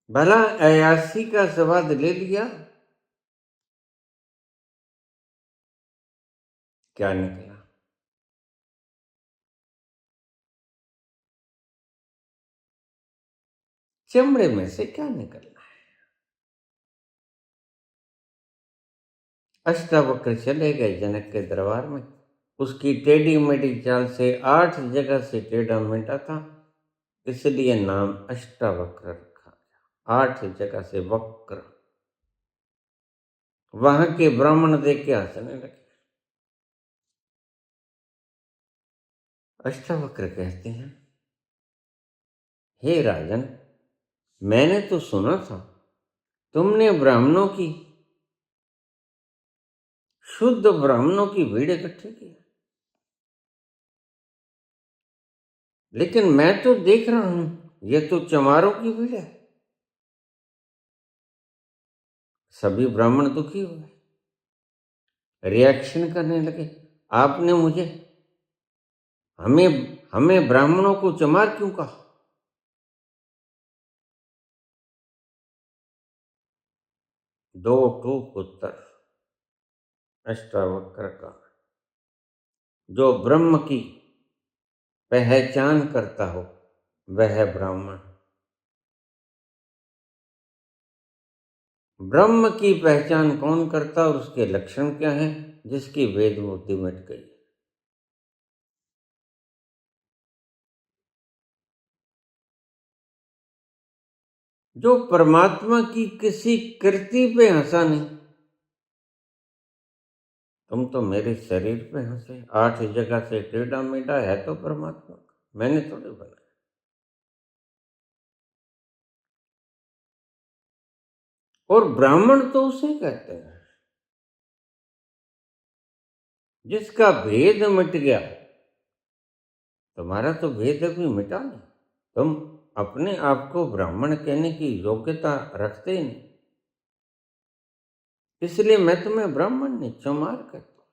भला अयासी का स्वाद ले लिया, क्या निकला? चमड़े में से क्या निकलना है? अष्टावक्र चले गए जनक के दरबार में। उसकी टेढ़ी मेढ़ी चाल से 8 जगह से टेढ़ा मेढ़ा था, इसलिए नाम अष्टावक्र रखा गया। 8 जगह से वक्र। वहां के ब्राह्मण देख के हंसने लगे। अष्टावक्र कहते हैं, हे राजन, मैंने तो सुना था तुमने ब्राह्मणों की, शुद्ध ब्राह्मणों की भीड़ इकट्ठी की, लेकिन मैं तो देख रहा हूं ये तो चमारों की भीड़ है। सभी ब्राह्मण दुखी हुए, रिएक्शन करने लगे। आपने मुझे, हमें हमें ब्राह्मणों को चमार क्यों कहा? दो टूक उत्तर अष्टावक्र का। जो ब्रह्म की पहचान करता हो वह ब्राह्मण। ब्रह्म की पहचान कौन करता और उसके लक्षण क्या हैं? जिसकी वेद बुद्धि मिट गई। जो परमात्मा की किसी कृति पे हंसा नहीं। तुम तो मेरे शरीर पे हंसे, 8 जगह से टेढ़ा मेढ़ा है तो परमात्मा का, मैंने थोड़े बनाया। और ब्राह्मण तो उसे कहते हैं जिसका भेद मिट गया। तुम्हारा तो भेद अभी मिटा नहीं। तुम अपने आप को ब्राह्मण कहने की योग्यता रखते ही नहीं, इसलिए मैं तुम्हें ब्राह्मण नहीं चमार कहता हूं।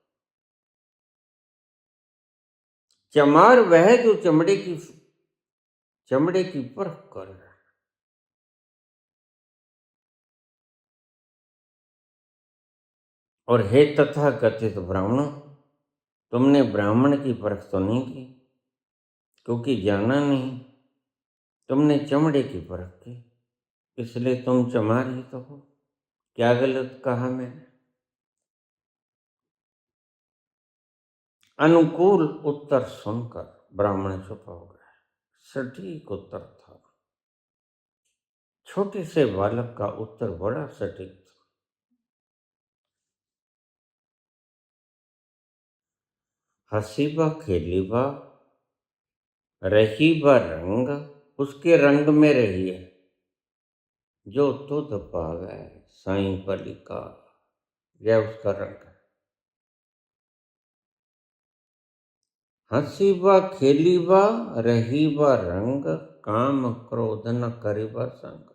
चमार वह जो चमड़े की परख कर रहा है। और हे तथाकथित ब्राह्मणों, तुमने ब्राह्मण की परख तो नहीं की, क्योंकि जाना नहीं। तुमने चमड़े की परख की, इसलिए तुम चमार ही तो हो। क्या गलत कहा मैंने? अनुकूल उत्तर सुनकर ब्राह्मण चुप हो गए। सटीक उत्तर था। छोटे से बालक का उत्तर बड़ा सटीक था। हसीबा खेलीबा रहीबा रंग, उसके रंग में रहिए जो तुध पावे साईं पलिका। यह उसका रंग है। हसीबा खेलीबा रहीबा रंग, काम क्रोध न करीबा संग।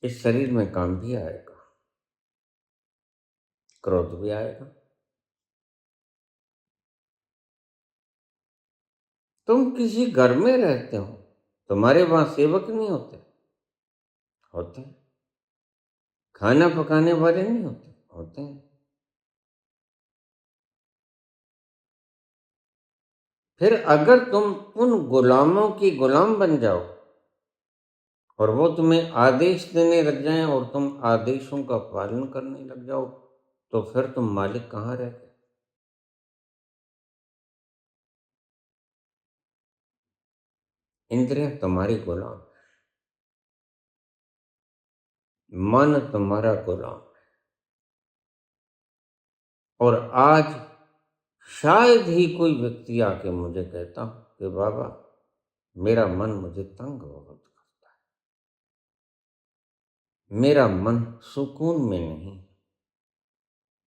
इस शरीर में काम भी आएगा, क्रोध भी आएगा। तुम किसी घर में रहते हो, तुम्हारे वहां सेवक नहीं होते? होते हैं। खाना पकाने वाले नहीं होते? होते हैं। फिर अगर तुम उन गुलामों की गुलाम बन जाओ और वो तुम्हें आदेश देने लग जाएं और तुम आदेशों का पालन करने लग जाओ, तो फिर तुम मालिक कहाँ रह गए? इंद्रियां तुम्हारी गुलाम, मन तुम्हारा गुलाम। और आज शायद ही कोई व्यक्ति आके मुझे कहता कि बाबा मेरा मन मुझे तंग बहुत करता है, मेरा मन सुकून में नहीं,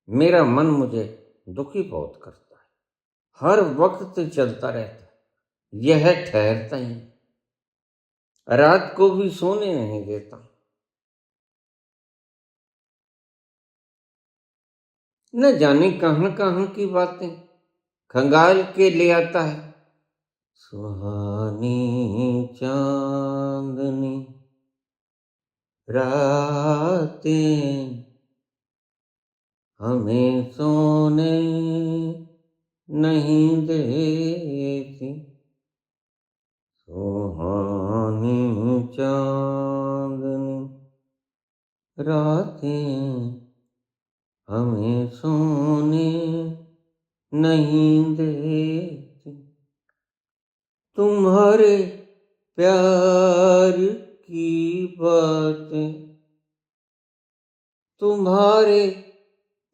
मेरा मन मुझे दुखी बहुत करता है, हर वक्त चलता रहता है, यह ठहरता ही नहीं, रात को भी सोने नहीं देता। न जाने कहां कहां की बातें खंगाल के ले आता है। सुहानी चांदनी रातें हमें सोने नहीं देती, सुहानी चांदनी रातें हमें सोने नहीं देती। तुम्हारे प्यार की बातें, तुम्हारे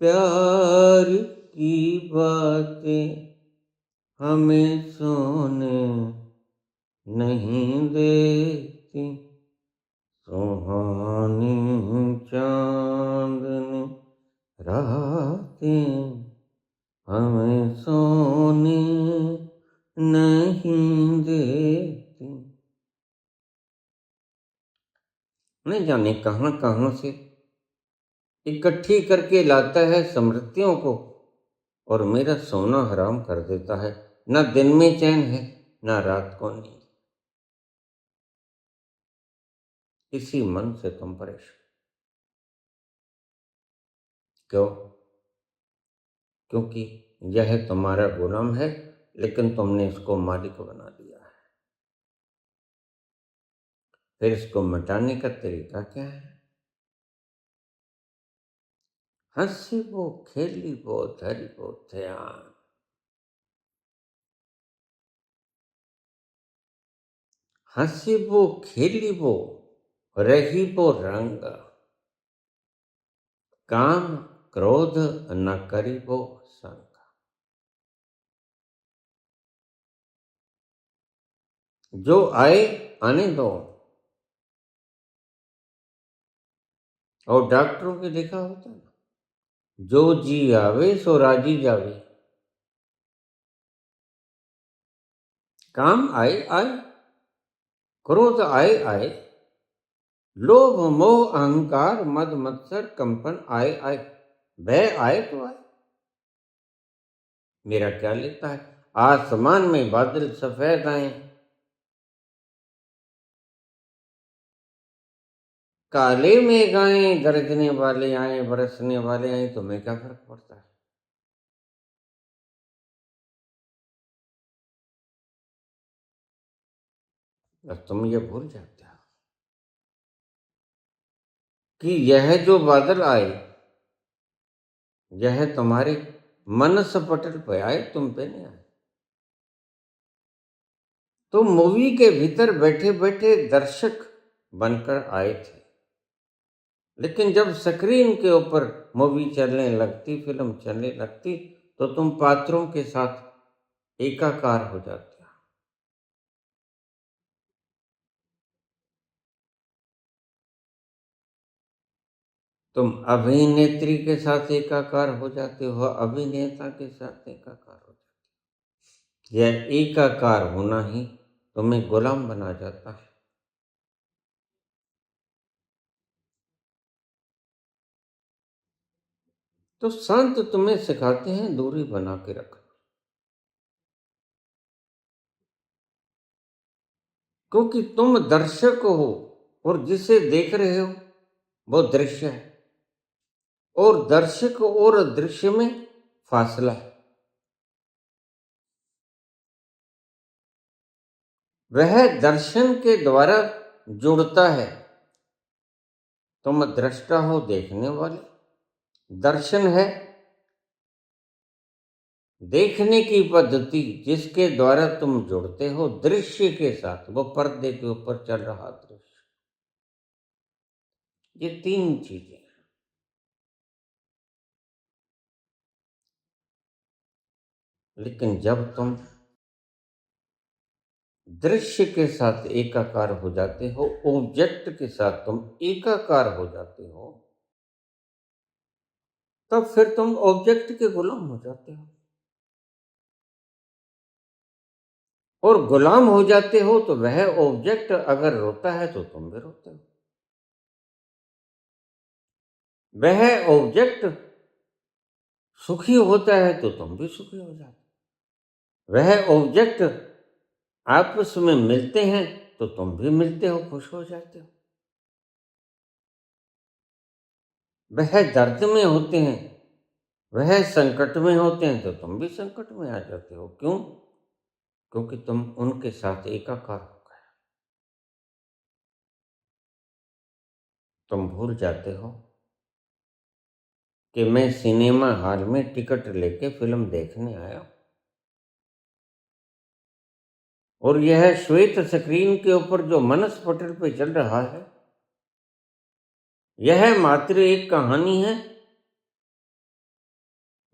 प्यार की बातें हमें सोने नहीं देती, सुहानी चांदनी रातें हमें सोने नहीं देती। नहीं जाने कहां कहां से इकट्ठी करके लाता है स्मृतियों को और मेरा सोना हराम कर देता है। न दिन में चैन है, न रात को नींद। इसी मन से तुम परेशान क्यों? क्योंकि यह तुम्हारा गुलाम है, लेकिन तुमने इसको मालिक बना दिया है। फिर इसको मिटाने का तरीका क्या है? हंसिबो खेलिबो धरिबो ध्यान। हंसिबो खेलिबो रहिबो रंग, काम क्रोध न करिबो संग। जो आए आने दो। और डॉक्टरों के लिखा होता है ना, जो जी आवे सो राजी जावे। काम आए आए, क्रोध आए आए, लोभ मोह अहंकार मद मत्सर कंपन आए आए, भय आए तो आए। मेरा क्या लेता है? आसमान में बादल सफेद आए, काले मेघ आए, गरजने वाले आए, बरसने वाले आए, तुम्हें क्या फर्क पड़ता है? बस तुम ये भूल जाते हो कि यह जो बादल आए, यह तुम्हारे मनस पटल पे आए, तुम पे नहीं आए। तो मूवी के भीतर बैठे बैठे दर्शक बनकर आए थे, लेकिन जब स्क्रीन के ऊपर मूवी चलने लगती, फिल्म चलने लगती, तो तुम पात्रों के साथ एकाकार हो जाते हो। तुम अभिनेत्री के साथ एकाकार हो जाते हो, अभिनेता के साथ एकाकार हो जाते हो। यह एकाकार होना ही तुम्हें गुलाम बना जाता है। तो संत तुम्हें सिखाते हैं दूरी बना के रखना, क्योंकि तुम दर्शक हो और जिसे देख रहे हो वो दृश्य है, और दर्शक और दृश्य में फासला है। वह दर्शन के द्वारा जुड़ता है। तुम दृष्टा हो, देखने वाले। दर्शन है देखने की पद्धति जिसके द्वारा तुम जुड़ते हो दृश्य के साथ, वो पर्दे के ऊपर चल रहा दृश्य। ये तीन चीजें हैं। लेकिन जब तुम दृश्य के साथ एकाकार हो जाते हो, ऑब्जेक्ट के साथ तुम एकाकार हो जाते हो, तब फिर तुम ऑब्जेक्ट के गुलाम हो जाते हो। और गुलाम हो जाते हो तो वह ऑब्जेक्ट अगर रोता है तो तुम भी रोते हो। वह ऑब्जेक्ट सुखी होता है तो तुम भी सुखी हो जाते हो। वह ऑब्जेक्ट आपस में मिलते हैं तो तुम भी मिलते हो, खुश हो जाते हो। वह दर्द में होते हैं, वह संकट में होते हैं तो तुम भी संकट में आ जाते हो। क्यों? क्योंकि तुम उनके साथ एकाकार हो गए। तुम भूल जाते हो कि मैं सिनेमा हॉल में टिकट लेके फिल्म देखने आया, और यह श्वेत स्क्रीन के ऊपर जो मनस पटल पे चल रहा है, यह मात्र एक कहानी है,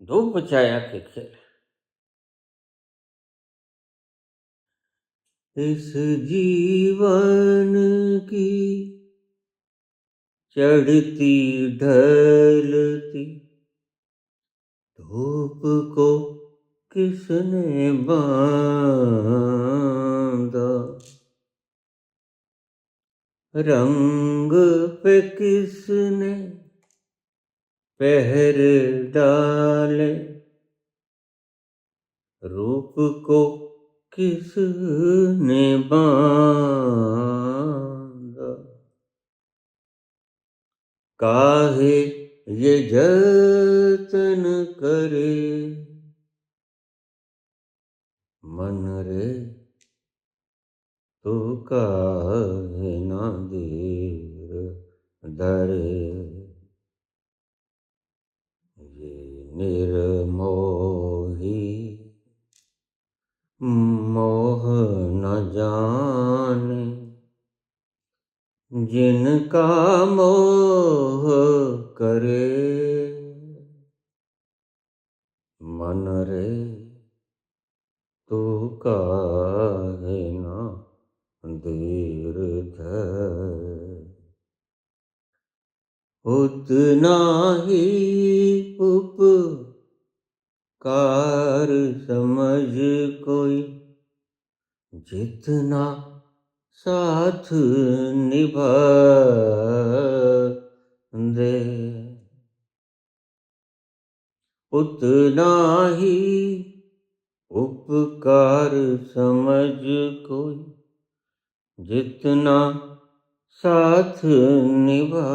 धूप छाया के खेल। इस जीवन की चढ़ती ढलती धूप को किसने बांधा, रंग पे किसने पहर डाले, रूप को किसने बांधा, काहे ये जतन करे मन रे, तो काहे ना देर धरे, ये निर्मोही मोह न जाने, जिनका मोह करे मन रे, तो काहे ना देर धरे, उतना ही उपकार समझ कोई, जितना साथ निभा दे, उतना ही उपकार समझ कोई, जितना साथ निभा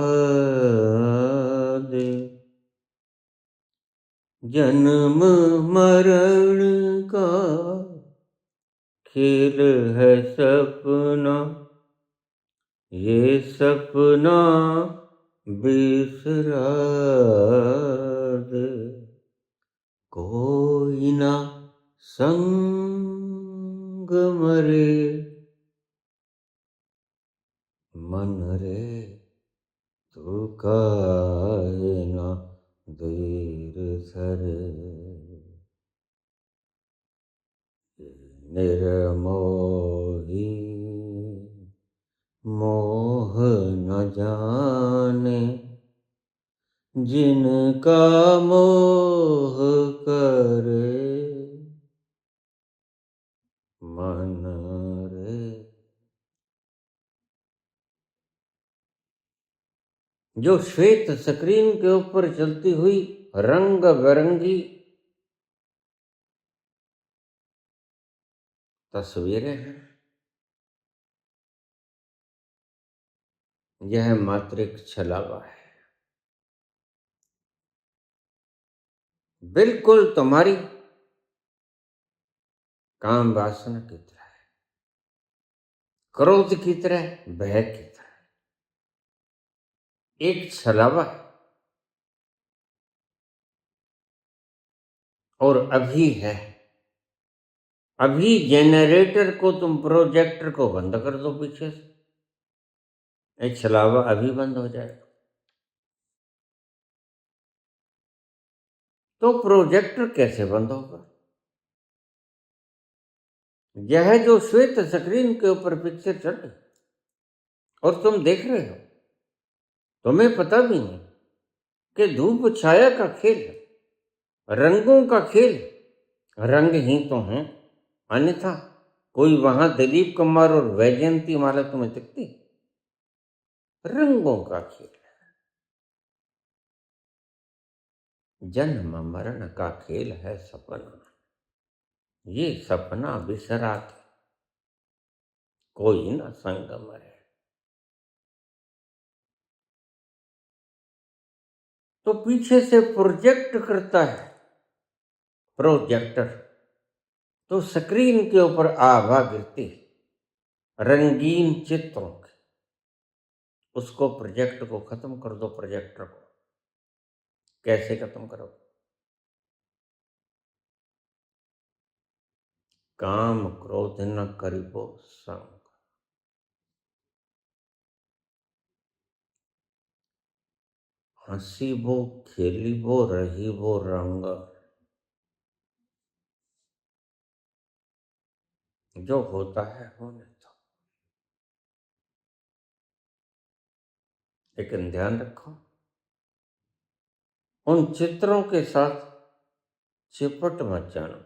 दे। जन्म मरण का खेल है सपना, ये सपना बिसरा दे, कोई ना संग मरे, धीर धरे निर्मोही मोह न जाने जिनका मोह करे मन रे। जो श्वेत स्क्रीन के ऊपर चलती हुई रंग बिरंगी तस्वीरें हैं, यह मात्र एक छलावा है। बिल्कुल तुम्हारी काम वासना की तरह, क्रोध की तरह, भय की तरह एक छलावा है। और अभी है, अभी जनरेटर को तुम प्रोजेक्टर को बंद कर दो पीछे से, एक छलावा अभी बंद हो जाएगा। तो प्रोजेक्टर कैसे बंद होगा? यह जो श्वेत स्क्रीन के ऊपर पिक्चर चल रही और तुम देख रहे हो, तुम्हें पता भी नहीं कि धूप छाया का खेल, रंगों का खेल, रंग ही तो हैं, अन्यथा कोई वहां दिलीप कुमार और वैजयंती माला तुम्हें दिखती? रंगों का खेल, जन्म मरण का खेल है सपना। ये सपना बिसरा के कोई ना संग मरे। तो पीछे से प्रोजेक्ट करता है प्रोजेक्टर, तो स्क्रीन के ऊपर आभा गिरती रंगीन चित्रों की। उसको प्रोजेक्ट को खत्म कर दो, प्रोजेक्टर को। कैसे खत्म करो? काम क्रोध न करिबो संग, हंसीबो खेलिबो रहिबो रंग। जो होता है होने दो, लेकिन ध्यान रखो उन चित्रों के साथ चिपट मत जाना।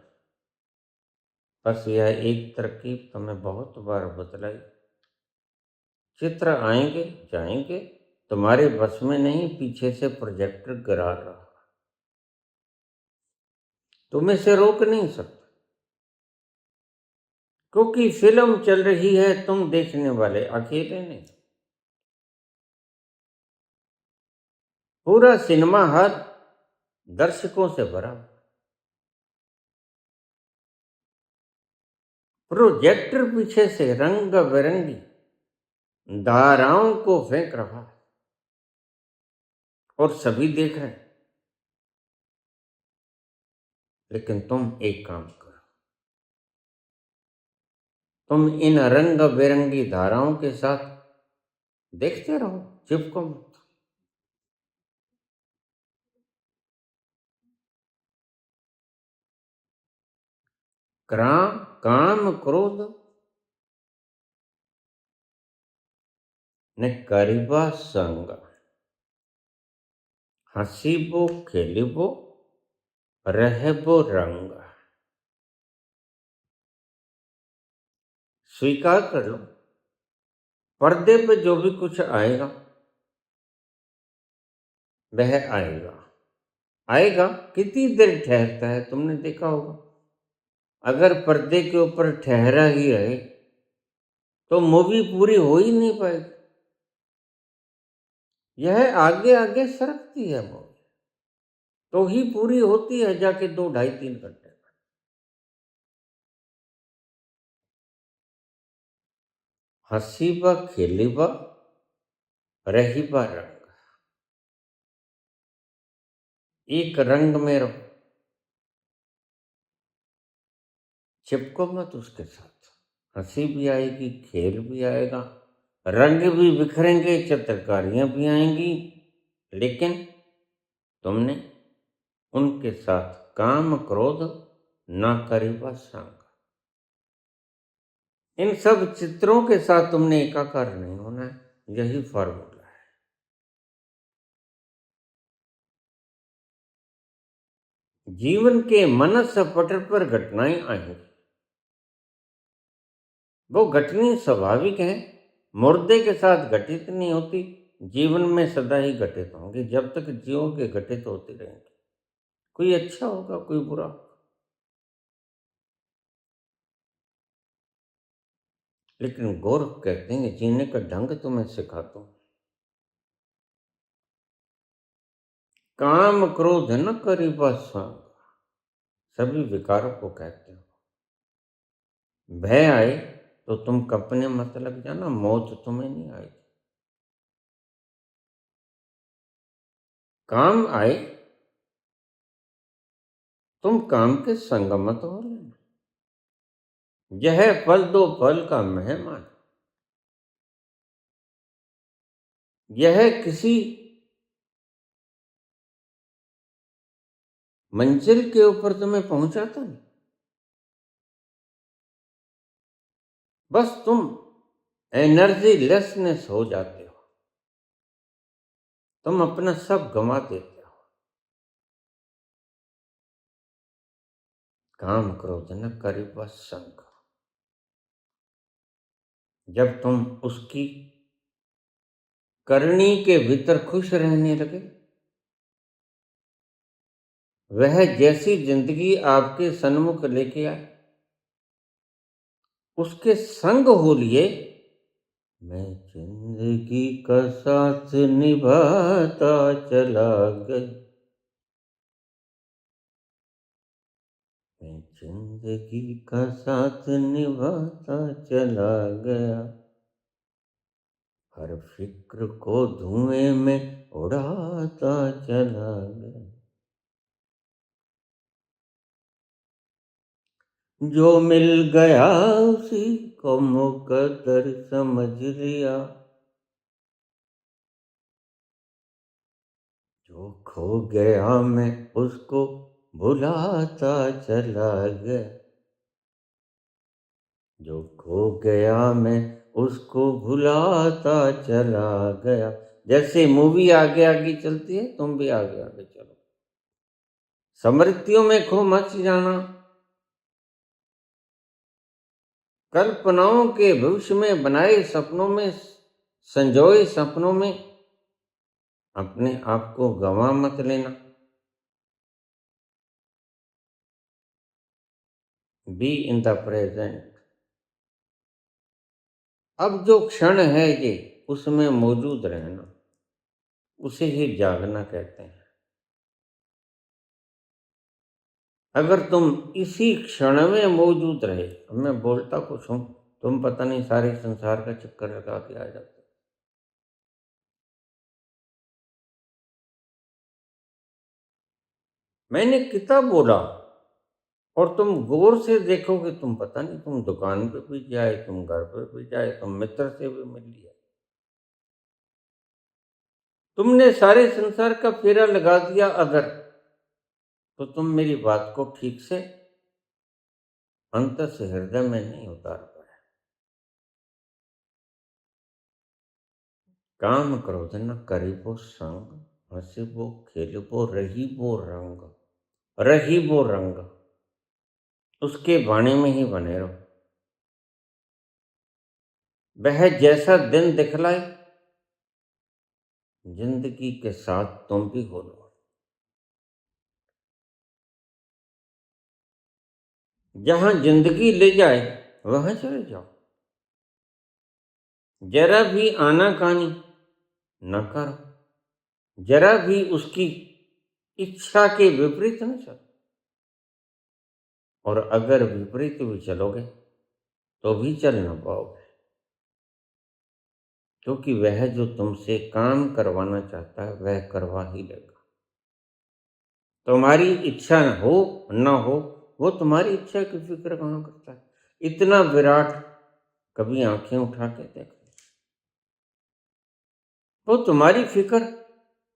बस यह एक तरकीब तुम्हें बहुत बार बतलाई। चित्र आएंगे जाएंगे, तुम्हारे बस में नहीं, पीछे से प्रोजेक्टर गिरा रहा, तुम इसे रोक नहीं सकते, क्योंकि फिल्म चल रही है, तुम देखने वाले अकेले नहीं। पूरा सिनेमा हॉल दर्शकों से भरा, प्रोजेक्टर पीछे से रंग बिरंगी धाराओं को फेंक रहा है और सभी देख रहे हैं। लेकिन तुम एक काम करो, तुम इन रंग बिरंगी धाराओं के साथ देखते रहो, चिपको मत। काम काम क्रोध ने करिबा संग, हंसीबो खेलिबो रहबो रंग। स्वीकार कर लो, पर्दे पे जो भी कुछ आएगा वह आएगा। आएगा कितनी देर ठहरता है तुमने देखा होगा। अगर पर्दे के ऊपर ठहरा ही रहे तो मूवी पूरी हो ही नहीं पाएगी। यह आगे आगे सरकती है मूवी, तो ही पूरी होती है जाके 2, 2.5, 3 घंटे। हंसीबा खेलीबा रहीबा रंग, एक रंग में रहो, चिपको मत उसके साथ। हंसी भी आएगी, खेल भी आएगा, रंग भी बिखरेंगे, चित्रकारियां भी आएंगी, लेकिन तुमने उनके साथ काम क्रोध ना करीबा संग। इन सब चित्रों के साथ तुमने एकाकार नहीं होना है, यही फॉर्मूला है। जीवन के मनस पट पर घटनाएं आएंगी, वो घटनी स्वाभाविक है, मुर्दे के साथ घटित नहीं होती, जीवन में सदा ही घटित होंगी। जब तक जीवोगे घटित होती रहेंगी, कोई अच्छा होगा कोई बुरा होगा। लेकिन गौरव कहते हैं जीने का ढंग तुम्हें सिखाता हूं। काम क्रोध न करीबा संग, सभी विकारों को कहते हो। भय आए तो तुम कपने मत लग जाना, मौत तुम्हें नहीं आएगी। काम आए तुम काम के संग मत हो लेना। यह फल दो फल का मेहमान, यह किसी मंजिल के ऊपर तुम्हें पहुंचाता नहीं। बस तुम एनर्जी लेसनेस हो जाते हो, तुम अपना सब गंवा देते हो। काम क्रोध न करीबा संग, जब तुम उसकी करनी के भीतर खुश रहने लगे, वह जैसी जिंदगी आपके सन्मुख लेके आए उसके संग हो लिए। मैं जिंदगी का साथ निभाता चला गया, मैं जिंदगी का साथ निभाता चला गया, हर फिक्र को धुएं में उड़ाता चला गया। जो मिल गया उसी को मुकद्दर समझ लिया, जो खो गया मैं उसको भुलाता चला गया, जो खो गया मैं उसको भुलाता चला गया। जैसे मूवी आगे आगे चलती है, तुम भी आगे आगे चलो। स्मृतियों में खो मच जाना, कल्पनाओं के भविष्य में बनाए सपनों में, संजोए सपनों में अपने आप को गंवा मत लेना। Be in the present. अब जो क्षण है ये, उसमें मौजूद रहना, उसे ही जागना कहते हैं। अगर तुम इसी क्षण में मौजूद रहे, अब मैं बोलता कुछ हूं, तुम पता नहीं सारे संसार का चक्कर लगा के आ जाते। मैंने कितना बोला और तुम गौर से देखोगे, तुम पता नहीं, तुम दुकान पे भी जाए, तुम घर पे भी जाए, तुम मित्र से भी मिल लिया, तुमने सारे संसार का फेरा लगा दिया अगर, तो तुम मेरी बात को ठीक से अंतर से हृदय में नहीं उतार पाए। काम क्रोध न करीबो संग, हंसिबो खेलिबो रहीबो रंग, रहीबो रंग, उसके बाणे में ही बने रहो। वह जैसा दिन दिखलाए, जिंदगी के साथ तुम भी हो लो। जहां जिंदगी ले जाए वहां चले जाओ, जरा भी आनाकानी न करो, जरा भी उसकी इच्छा के विपरीत न चलो। और अगर विपरीत भी चलोगे तो भी चल ना पाओगे, क्योंकि वह जो तुमसे काम करवाना चाहता है वह करवा ही लेगा। तुम्हारी इच्छा हो न हो, वो तुम्हारी इच्छा की फिक्र कहाँ करता है। इतना विराट, कभी आंखें उठा के देख, वो तुम्हारी फिक्र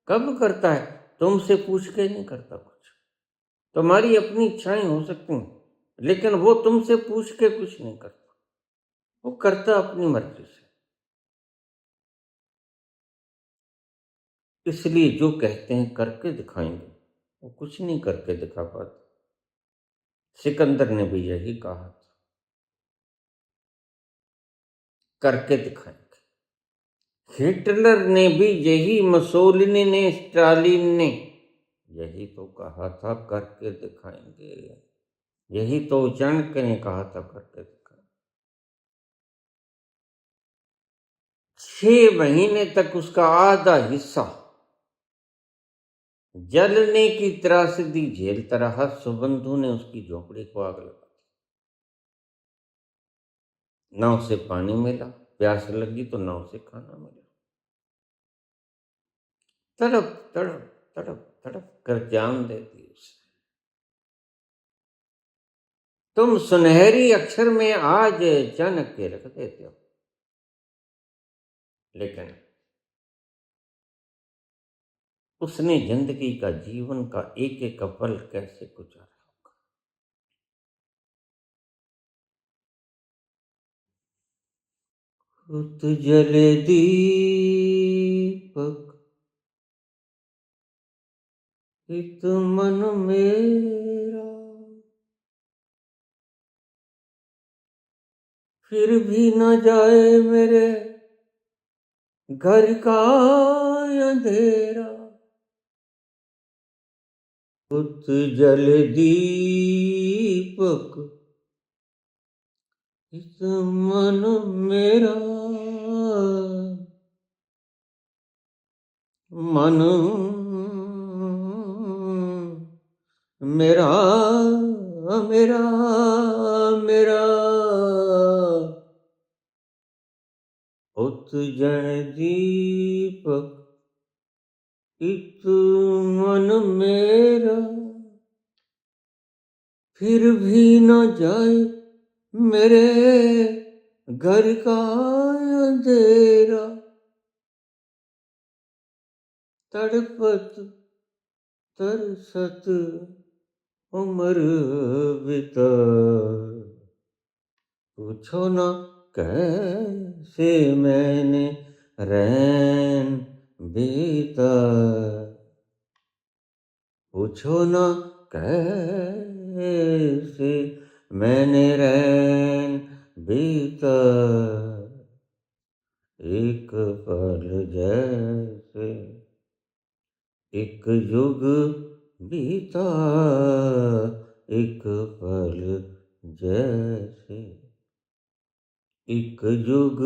कब करता है, तुमसे पूछ के नहीं करता कुछ। तुम्हारी अपनी इच्छाएं हो सकती हैं, लेकिन वो तुमसे पूछ के कुछ नहीं करता, वो करता अपनी मर्जी से। इसलिए जो कहते हैं करके दिखाएंगे, वो कुछ नहीं करके दिखा पाते। सिकंदर ने भी यही कहा था, करके दिखाएंगे। हिटलर ने भी यही, मुसोलिनी ने, स्टालिन ने यही तो कहा था, करके दिखाएंगे। यही तो चाणक्य ने कहा था, करके दिखाएंगे। 6 महीने तक उसका आधा हिस्सा जलने की त्रासदी झेलता रहा। सुबंधु ने उसकी झोपड़ी को आग लगा दी। ना उसे पानी मिला, प्यास लगी तो ना उसे खाना मिला। तड़प तड़प तड़प तड़प कर जान दे दी उसे। तुम सुनहरी अक्षर में आज चाणक्य रख देते हो, लेकिन उसने जिंदगी का, जीवन का एक एक पल कैसे गुजारा होगा। खुद जले दीपक हित मन मेरा, फिर भी न जाए मेरे घर का अंधेरा। खुद जल दीपक हित मन मेरा, मन मेरा मेरा मेरा। उत जन दीपक इत मन मेरा, फिर भी न जाए मेरे घर का अंधेरा। तड़पत तरसत उम्र बिता, पूछो न कैसे मैंने रैन बीता। पूछो न कैसे मैंने रैन बीता। एक पल जैसे एक युग बीता, एक पल जैसे एक युग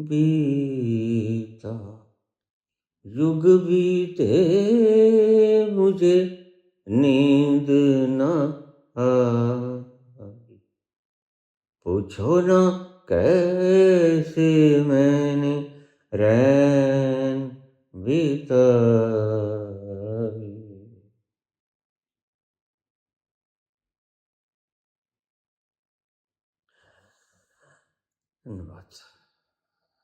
बीता। युग बीते मुझे नींद न आई, पूछो न कैसे मैंने रैन बिताई। धन्यवाद।